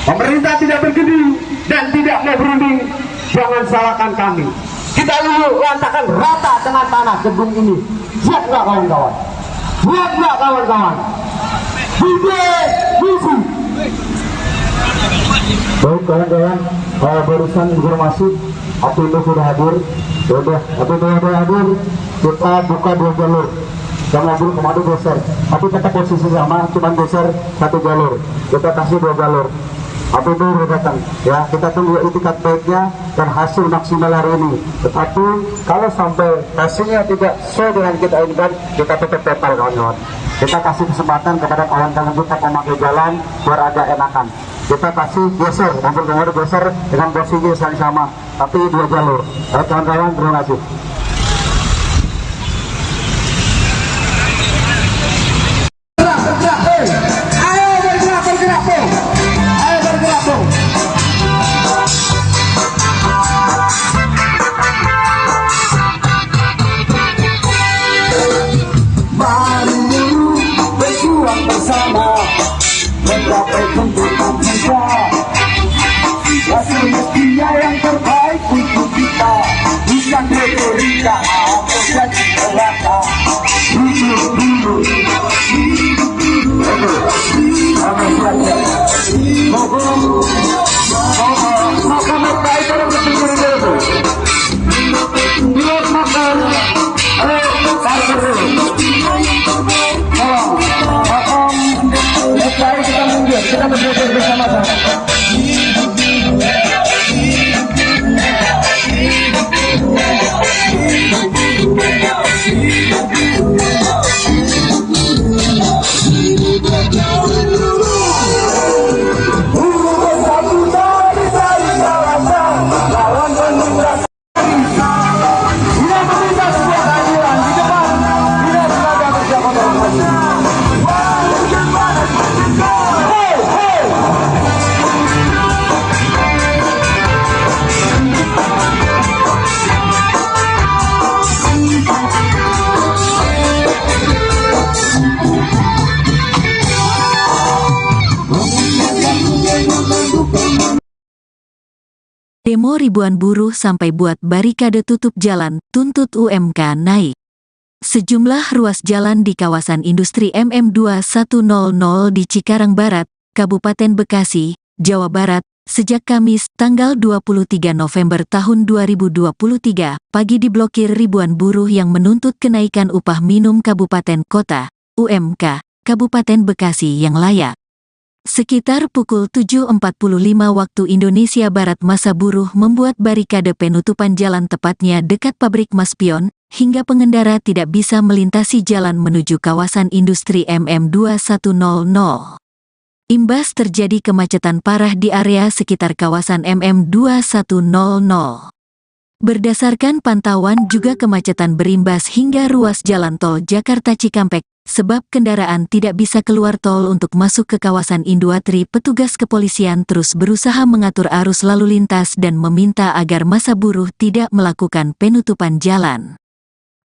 pemerintah tidak bergeming dan tidak mau berunding, jangan salahkan kami. Kita dulu lantakan rata dengan tanah gedung ini. Siap nggak kawan-kawan? Siap nggak kawan-kawan? Misi.
Baik kawan-kawan, barusan informasi Apindo sudah hadir. Apindo sudah hadir. Kita buka 2 jalur. Yang mobil komando geser, tapi tetap posisi sama, cuma geser 1 jalur. Kita kasih 2 jalur. APBD datang ya, kita tunggu itikat baiknya dan hasil maksimal hari ini. Tetapi kalau sampai hasilnya tidak sesuai dengan kita inginkan, kita tutup total kawan-kawan. Kita kasih kesempatan kepada kawan-kawan kita memakai jalan biar agak enakan. Kita kasih geser, mobil-mobil geser dengan posisi yang sama, tapi 2 jalur. Baik kawan-kawan, terima kasih.
Mencapai tuntutan kita, hasil mestinya yang terbaik untuk kita, bukan retorika atau janji belaka. Duduk dulu, kita berdoa bersama-sama.
Demo ribuan buruh sampai buat barikade tutup jalan, tuntut UMK naik. Sejumlah ruas jalan di kawasan industri MM2100 di Cikarang Barat, Kabupaten Bekasi, Jawa Barat, sejak Kamis, tanggal 23 November tahun 2023, pagi diblokir ribuan buruh yang menuntut kenaikan upah minimum kabupaten kota, UMK, Kabupaten Bekasi yang layak. Sekitar pukul 7.45 waktu Indonesia Barat, massa buruh membuat barikade penutupan jalan tepatnya dekat pabrik Maspion, hingga pengendara tidak bisa melintasi jalan menuju kawasan industri MM2100. Imbas terjadi kemacetan parah di area sekitar kawasan MM2100. Berdasarkan pantauan juga kemacetan berimbas hingga ruas jalan tol Jakarta Cikampek, sebab kendaraan tidak bisa keluar tol untuk masuk ke kawasan Industri. Petugas kepolisian terus berusaha mengatur arus lalu lintas dan meminta agar massa buruh tidak melakukan penutupan jalan.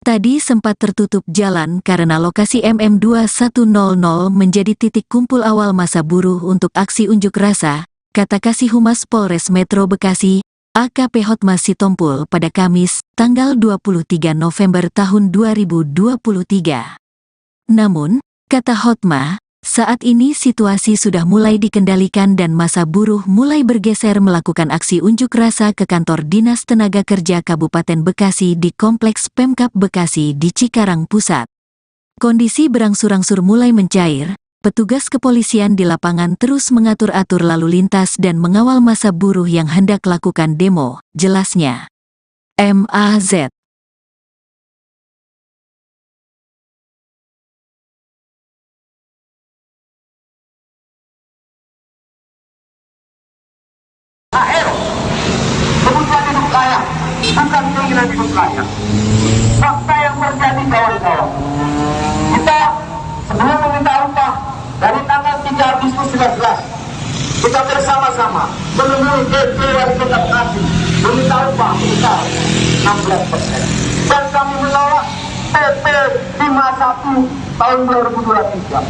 Tadi sempat tertutup jalan karena lokasi MM2100 menjadi titik kumpul awal massa buruh untuk aksi unjuk rasa, kata Kasih Humas Polres Metro Bekasi, AKP Hotma Sitompul pada Kamis, tanggal 23 November tahun 2023. Namun, kata Hotma, saat ini situasi sudah mulai dikendalikan dan massa buruh mulai bergeser melakukan aksi unjuk rasa ke kantor Dinas Tenaga Kerja Kabupaten Bekasi di Kompleks Pemkab Bekasi di Cikarang Pusat. Kondisi berangsur-angsur mulai mencair, petugas kepolisian di lapangan terus mengatur-atur lalu lintas dan mengawal massa buruh yang hendak lakukan demo, jelasnya. MAZ.
Akhir, kebutuhan hidup layak, bukan keinginan hidup layak. Fakta yang terjadi kawan-kawan, kita sebelum meminta upah dari tanggal 3 Agustus 2019, kita bersama-sama menemui DP Wali Kota Bekasi meminta upah sebesar 16%. Dan kami menolak PP 51 tahun 2023.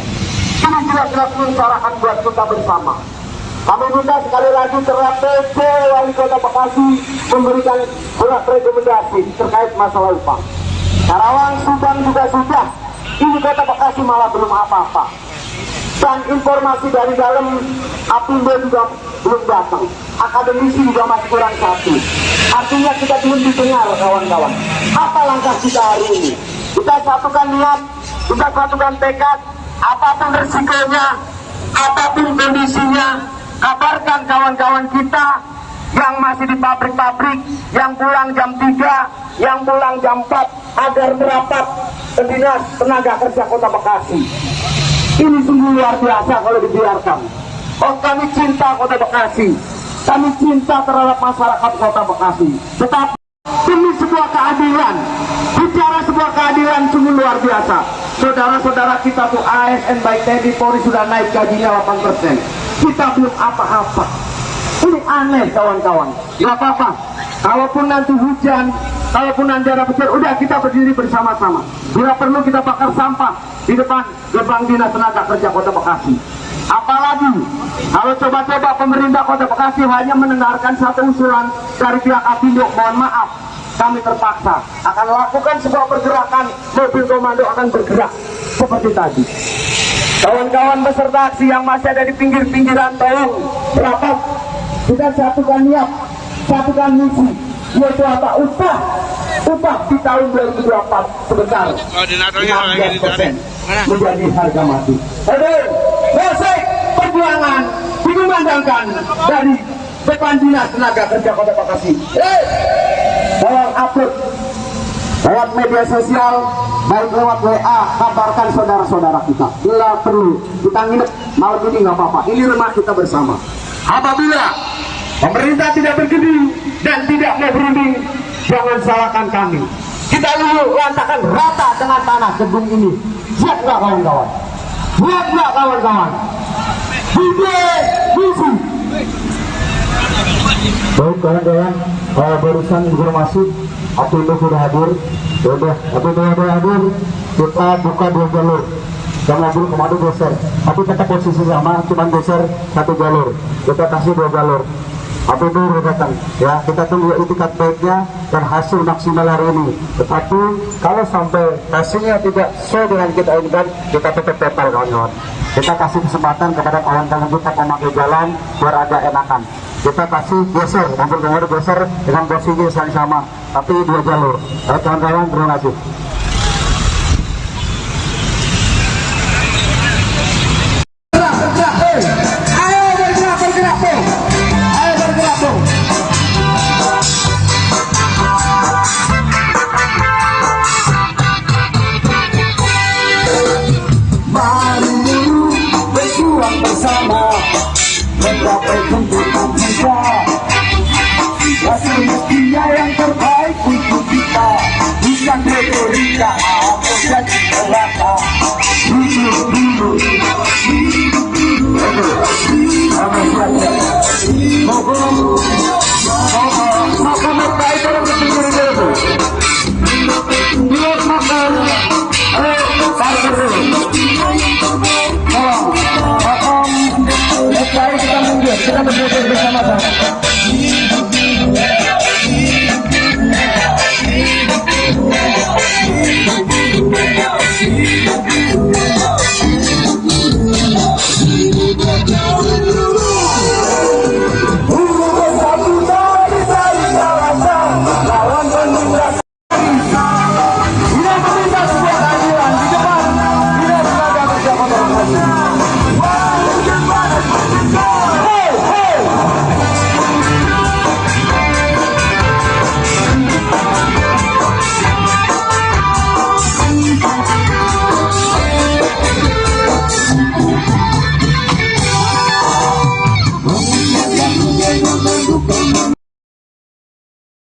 Ini jelas-jelas mengusahakan buat kita bersama. Kami minta sekali lagi terhadap PP Wali Kota Bekasi memberikan surat rekomendasi terkait masalah upah. Karawang, Subang juga sudah, ini Kota Bekasi malah belum apa-apa. Dan informasi dari dalam APBD juga belum datang. Akademisi juga masih kurang satu. Artinya kita belum didengar kawan-kawan. Apa langkah kita hari ini? Kita satukan niat, kita satukan tekad, apapun resikonya, apapun kondisinya, kabarkan kawan-kawan kita yang masih di pabrik-pabrik, yang pulang jam 3, yang pulang jam 4, agar merapat ke Dinas Tenaga Kerja Kota Bekasi. Ini sungguh luar biasa kalau dibiarkan. Oh, kami cinta Kota Bekasi, kami cinta terhadap masyarakat Kota Bekasi. Tetapi demi sebuah keadilan, bicara sebuah keadilan sungguh luar biasa. Saudara-saudara kita tuh ASN baik TNI Polri sudah naik gajinya 8%. Kita belum apa-apa. Ini aneh kawan-kawan. Gak apa-apa. Kalaupun nanti hujan, kalaupun nanti ada besar, udah kita berdiri bersama-sama. Bila perlu kita bakar sampah di depan gerbang Dinas Tenaga Kerja Kota Bekasi. Apalagi kalau coba-coba pemerintah Kota Bekasi hanya mendengarkan satu usulan dari pihak Apindo, mohon maaf, kami terpaksa akan lakukan sebuah pergerakan, mobil komando akan bergerak seperti tadi. Kawan-kawan peserta aksi yang masih ada di pinggir-pinggiran, tolong rapat, kita satukan niat, satukan misi, yaitu apa? Upah di tahun 2024 sebesar 15% menjadi harga mati. Polsek perjuangan dikumandangkan dari depan Dinas Tenaga Kerja Kota Bekasi. Tolong upload lewat media sosial, baik lewat WA, kabarkan saudara-saudara kita. Bila perlu kita nginep malam ini nggak apa-apa. Ini rumah kita bersama. Apabila pemerintah tidak bergeming dan tidak mau berunding, jangan salahkan kami. Kita dulu lantakan rata dengan tanah gedung ini. Siap nggak kawan-kawan? Siap nggak kawan-kawan? Misi.
Baik kawan-kawan, barusan informasi Apindo sudah hadir. Sudah, Apindo sudah hadir. Kita buka 2 jalur. Dan mobil komando geser, tapi tetap posisi sama, cuma geser 1 jalur. Kita kasih 2 jalur. Apindo sudah datang. Ya, kita tunggu itikat baiknya dan hasil maksimal hari ini. Tetapi kalau sampai hasilnya tidak sesuai dengan kita inginkan, kita tetap total kawan-kawan. Kita kasih kesempatan kepada kawan-kawan kita memakai jalan biar agak enakan. Kita kasih geser, mobil komando geser dengan posisi yang sama, tapi 2 jalur. Kawan-kawan, terima kasih.
Mencapai tuntutan kita, hasil mestinya yang terbaik untuk kita, bukan retorika atau janji belaka. Duduk dulu, maka mereka itu yang berpikir dulu. Dia makan, parkir dulu. Mari kita mundur, kita berdoa bersama-sama.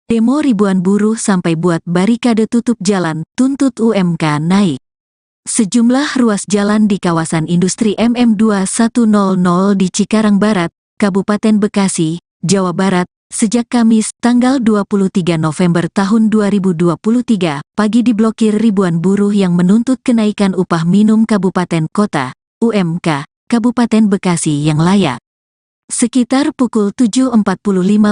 Demo ribuan buruh sampai buat barikade tutup jalan, tuntut UMK naik. Sejumlah ruas jalan di kawasan industri MM2100 di Cikarang Barat, Kabupaten Bekasi, Jawa Barat, sejak Kamis, tanggal 23 November tahun 2023, pagi diblokir ribuan buruh yang menuntut kenaikan upah minimum kabupaten kota, UMK, Kabupaten Bekasi yang layak. Sekitar pukul 7.45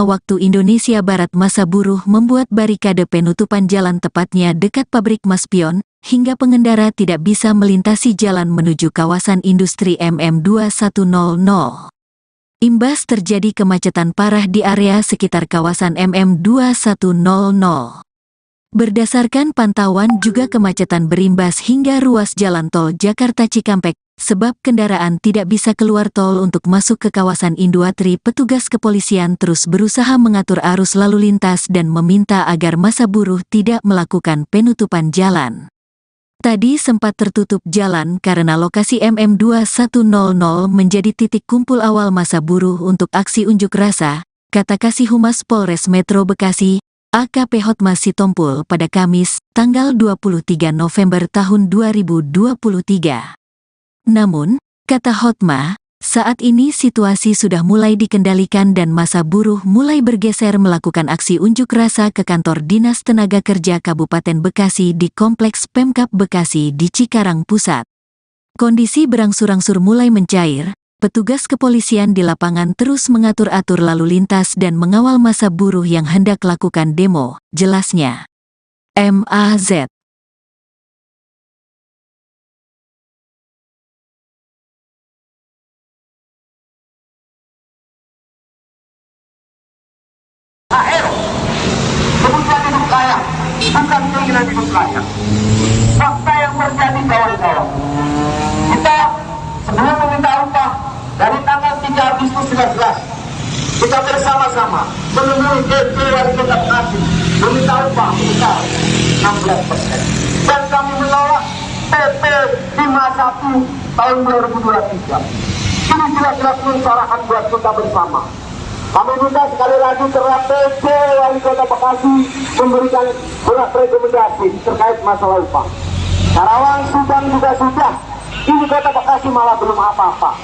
waktu Indonesia Barat, massa buruh membuat barikade penutupan jalan tepatnya dekat pabrik Maspion, hingga pengendara tidak bisa melintasi jalan menuju kawasan industri MM2100. Imbas terjadi kemacetan parah di area sekitar kawasan MM2100. Berdasarkan pantauan juga kemacetan berimbas hingga ruas jalan tol Jakarta Cikampek, sebab kendaraan tidak bisa keluar tol untuk masuk ke kawasan Industri. Petugas kepolisian terus berusaha mengatur arus lalu lintas dan meminta agar massa buruh tidak melakukan penutupan jalan. Tadi sempat tertutup jalan karena lokasi MM2100 menjadi titik kumpul awal massa buruh untuk aksi unjuk rasa, kata Kasih Humas Polres Metro Bekasi, AKP Hotma Sitompul pada Kamis, tanggal 23 November tahun 2023. Namun, kata Hotma, saat ini situasi sudah mulai dikendalikan dan massa buruh mulai bergeser melakukan aksi unjuk rasa ke kantor Dinas Tenaga Kerja Kabupaten Bekasi di Kompleks Pemkab Bekasi di Cikarang Pusat. Kondisi berangsur-angsur mulai mencair, petugas kepolisian di lapangan terus mengatur-atur lalu lintas dan mengawal massa buruh yang hendak lakukan demo, jelasnya. MAZ.
Akhir, kebutuhan hidup layak, bukan keinginan hidup layak. Fakta yang terjadi kawan-kawan, kita sebelum meminta upah dari tanggal 3 Agustus 19, kita bersama-sama menemui DP Wali Kota Bekasi meminta upah sebesar 16%. Dan kami menolak PP 51 tahun 2023. Ini jelas-jelas mensuarakan buat kita bersama. Kami minta sekali lagi kepada PP Wali Kota Bekasi memberikan surat rekomendasi terkait masalah upah. Karawang, Subang juga sudah, ini Kota Bekasi malah belum apa-apa.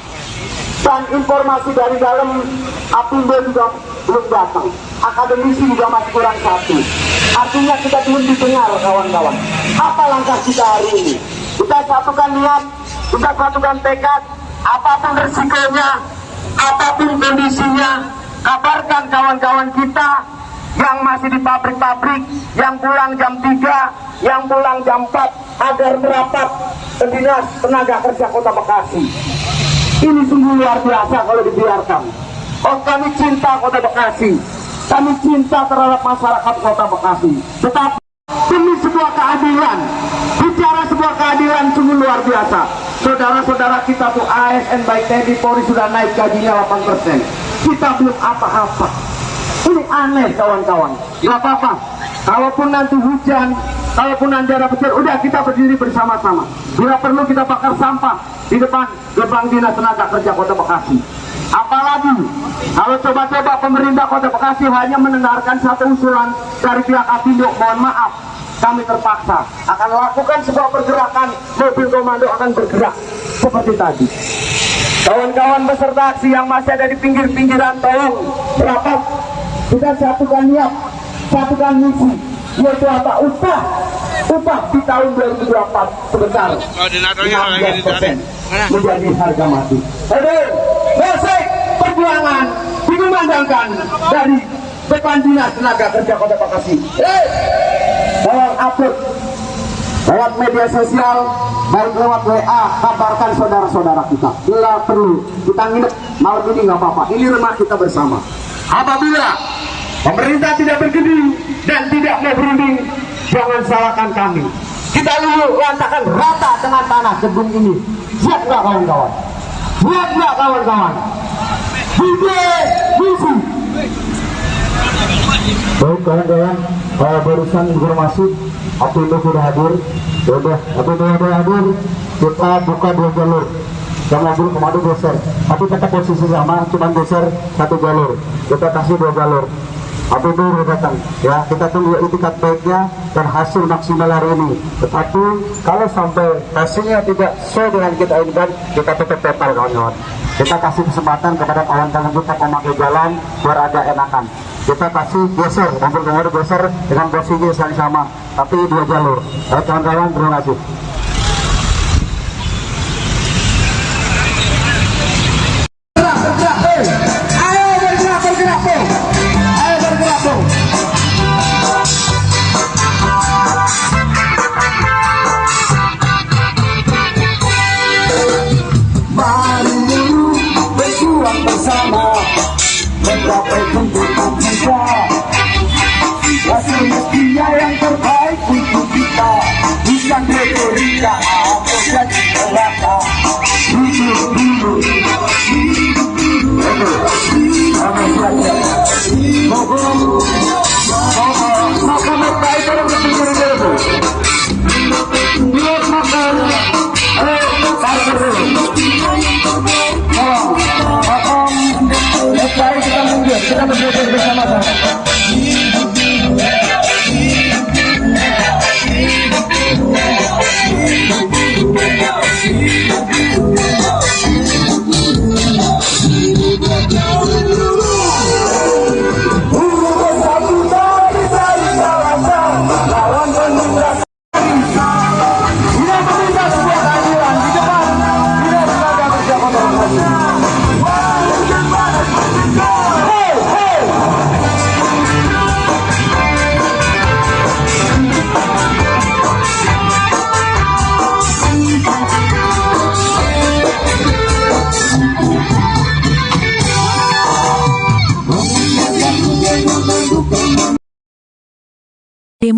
Dan informasi dari dalam Apindo juga belum datang. Akademisi juga masih kurang satu. Artinya kita belum didengar, kawan-kawan. Apa langkah kita hari ini? Kita satukan niat, kita satukan tekad, apapun resikonya, apapun kondisinya, kabarkan kawan-kawan kita yang masih di pabrik-pabrik, yang pulang jam 3, yang pulang jam 4, agar merapat ke Dinas Tenaga Kerja Kota Bekasi. Ini sungguh luar biasa kalau dibiarkan. Oh, kami cinta Kota Bekasi, kami cinta terhadap masyarakat Kota Bekasi. Tetapi demi sebuah keadilan, bicara sebuah keadilan sungguh luar biasa. Saudara-saudara kita tuh ASN baik TNI Polri sudah naik gajinya 8%. Kita belum apa-apa. Ini aneh kawan-kawan. Gak apa-apa. Kalaupun nanti hujan, kalaupun nanti ada petir, udah kita berdiri bersama-sama. Bila perlu kita bakar sampah di depan gerbang Dinas Tenaga Kerja Kota Bekasi. Apalagi kalau coba-coba pemerintah Kota Bekasi hanya mendengarkan satu usulan dari pihak Apindo, mohon maaf, kami terpaksa akan lakukan sebuah pergerakan, mobil komando akan bergerak seperti tadi. Kawan-kawan peserta aksi yang masih ada di pinggir-pinggiran, tolong rapat, kita satukan niat, satukan misi, yaitu apa? Upah di tahun 2024 sebesar 16% menjadi harga mati. Selesai perjuangan dikumandangkan dari depan Dinas Tenaga Kerja Kota Bekasi. Tolong upload lewat media sosial, baik lewat WA, kabarkan saudara-saudara kita. Bila perlu kita nginep malam ini nggak apa-apa. Ini rumah kita bersama. Apabila pemerintah tidak bergeming dan tidak mau berunding, jangan salahkan kami. Kita dulu lantakan rata dengan tanah gedung ini. Siap nggak kawan-kawan? Siap nggak kawan-kawan? Misi.
Baik kawan-kawan, barusan informasi Apindo sudah hadir. Apindo sudah hadir. Kita buka 2 jalur. Yang mobil komando geser, tapi tetap posisi sama, cuma geser 1 jalur. Kita kasih 2 jalur. Apindo sudah datang. Ya, kita tunggu itikat baiknya dan hasil maksimal hari ini. Tetapi kalau sampai hasilnya tidak sesuai dengan kita inginkan, kita tetap total kawan-kawan. Kita kasih kesempatan kepada kawan-kawan kita memakai jalan biar agak enakan. Kita kasih geser, mobil komando geser dengan posisi yang sama, tapi 2 jalur. Baik kawan-kawan, terima kasih.
Mencapai tuntutan kita, hasilnya dia yang terbaik untuk kita. Bukan retorika atau janji belaka.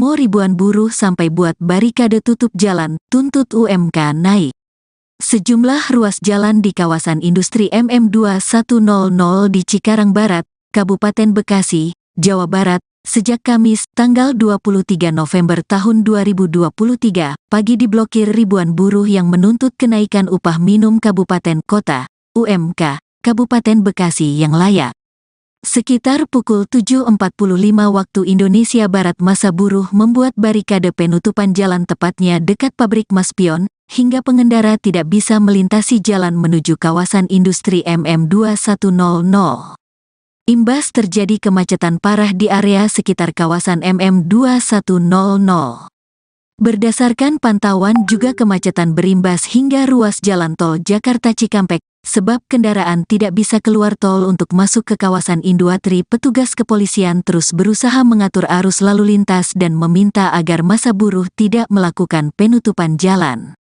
Demo ribuan buruh sampai buat barikade tutup jalan, tuntut UMK naik. Sejumlah ruas jalan di kawasan industri MM2100 di Cikarang Barat, Kabupaten Bekasi, Jawa Barat, sejak Kamis, tanggal 23 November tahun 2023, pagi diblokir ribuan buruh yang menuntut kenaikan upah minimum kabupaten kota, UMK, Kabupaten Bekasi yang layak. Sekitar pukul 7.45 waktu Indonesia Barat massa buruh membuat barikade penutupan jalan tepatnya dekat pabrik Maspion, hingga pengendara tidak bisa melintasi jalan menuju kawasan industri MM2100. Imbas terjadi kemacetan parah di area sekitar kawasan MM2100. Berdasarkan pantauan juga kemacetan berimbas hingga ruas jalan tol Jakarta Cikampek, sebab kendaraan tidak bisa keluar tol untuk masuk ke kawasan Industri. Petugas kepolisian terus berusaha mengatur arus lalu lintas dan meminta agar massa buruh tidak melakukan penutupan jalan.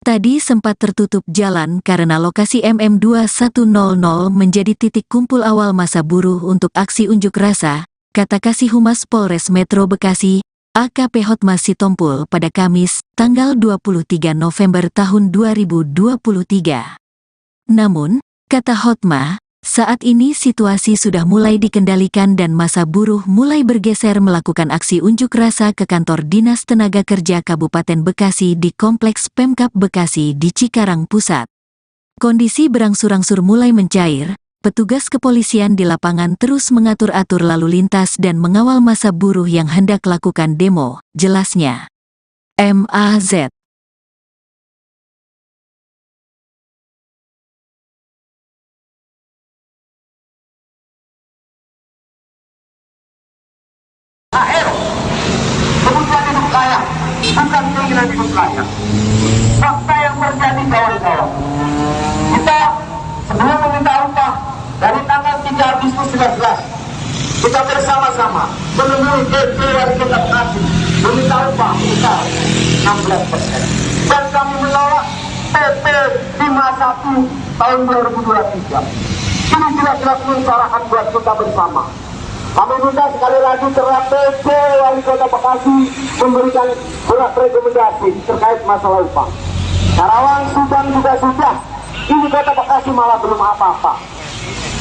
Tadi sempat tertutup jalan karena lokasi MM2100 menjadi titik kumpul awal massa buruh untuk aksi unjuk rasa, kata Kasih Humas Polres Metro Bekasi, AKP Hotma Sitompul pada Kamis, tanggal 23 November tahun 2023. Namun, kata Hotma, saat ini situasi sudah mulai dikendalikan dan massa buruh mulai bergeser melakukan aksi unjuk rasa ke kantor Dinas Tenaga Kerja Kabupaten Bekasi di Kompleks Pemkab Bekasi di Cikarang Pusat. Kondisi berangsur-angsur mulai mencair, petugas kepolisian di lapangan terus mengatur-atur lalu lintas dan mengawal massa buruh yang hendak lakukan demo, jelasnya. MAZ.
Kebutuhan hidup layak, bukan keinginan hidup layak. Fakta yang terjadi kawan-kawan, kita sebelum meminta upah dari tanggal 3 Agustus 19, kita bersama-sama menemui DP Wali Kota Bekasi meminta upah sebesar 16%. Dan kami menolak PP 51 tahun 2023. Ini jelas-jelas mengusahakan buat kita bersama. Kami minta sekali lagi terhadap PP Wali Kota Bekasi memberikan surat rekomendasi terkait masalah upah. Karawang, Subang juga sudah, ini Kota Bekasi malah belum apa-apa.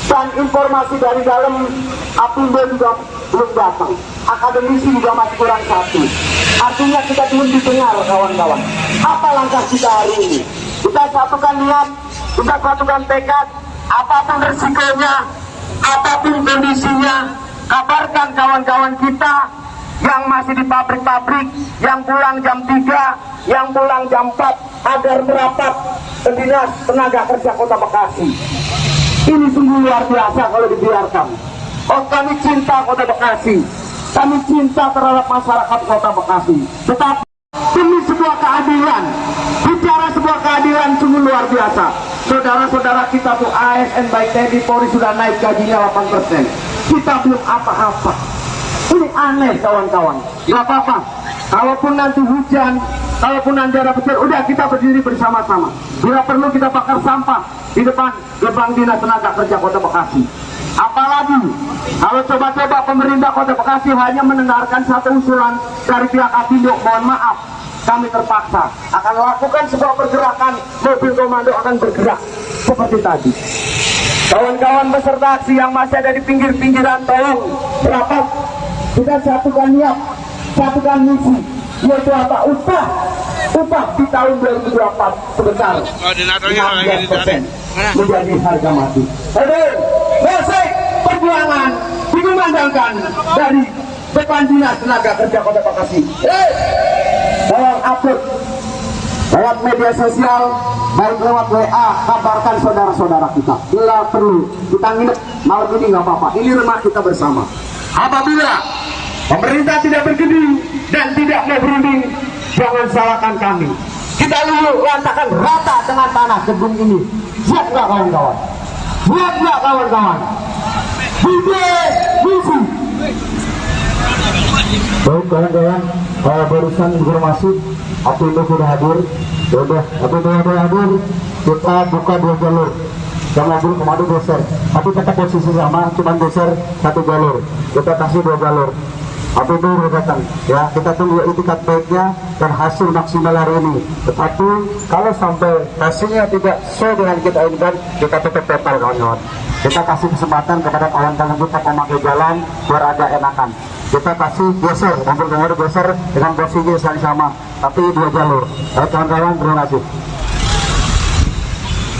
Dan informasi dari dalam Apindo juga belum datang. Akademisi juga masih kurang satu. Artinya kita belum didengar kawan-kawan. Apa langkah kita hari ini? Kita satukan niat, kita satukan tekad, apapun resikonya, apapun kondisinya, kabarkan kawan-kawan kita yang masih di pabrik-pabrik, yang pulang jam 3, yang pulang jam 4, agar merapat ke Dinas Tenaga Kerja Kota Bekasi. Ini sungguh luar biasa kalau dibiarkan. Oh, kami cinta Kota Bekasi, kami cinta terhadap masyarakat Kota Bekasi. Tetapi demi sebuah keadilan, bicara sebuah keadilan sungguh luar biasa. Saudara-saudara kita tuh ASN baik TNI Polri sudah naik gajinya 8%. Kita belum apa-apa. Ini aneh kawan-kawan. Gak apa-apa. Kalaupun nanti hujan, kalaupun nanti ada petir, udah kita berdiri bersama-sama. Bila perlu kita bakar sampah di depan gerbang Dinas Tenaga Kerja Kota Bekasi. Apalagi kalau coba-coba pemerintah Kota Bekasi hanya mendengarkan satu usulan dari pihak Apindo, mohon maaf, kami terpaksa akan lakukan sebuah pergerakan, mobil komando akan bergerak seperti tadi. Kawan-kawan peserta aksi yang masih ada di pinggir-pinggiran, tolong berapa kita satukan niat, satukan misi, yaitu apa? Upah di tahun 2024 sebesar 15% menjadi harga mati. Musik perjuangan dikumandangkan dari depan Dinas Tenaga Kerja Kota Bekasi. Tolong upload lewat media sosial, baik lewat WA, kabarkan saudara-saudara kita. Bila perlu kita nginep malam ini nggak apa-apa. Ini rumah kita bersama. Apabila pemerintah tidak bergeming dan tidak mau berunding, jangan salahkan kami. Kita dulu lantakan rata dengan tanah gedung ini. Siap nggak kawan-kawan? Siap nggak kawan-kawan? Misi.
Baik kawan-kawan, barusan informasi Apindo sudah hadir. Sudah, Apindo sudah hadir. Kita buka 2 jalur. Yang mobil komando geser, tapi tetap posisi sama, cuma geser 1 jalur. Kita kasih 2 jalur. Api Nur datang, ya kita tunggu itikat baiknya dan hasil maksimal hari ini. Tetapi kalau sampai hasilnya tidak sesuai dengan kita inginkan, kita tutup total kawan-kawan. Kita kasih kesempatan kepada kawan-kawan kita memakai jalan biar agak enakan. Kita kasih geser, mobil geser dengan posisi saling sama, tapi 2 jalur. Baik kawan-kawan, terima kasih.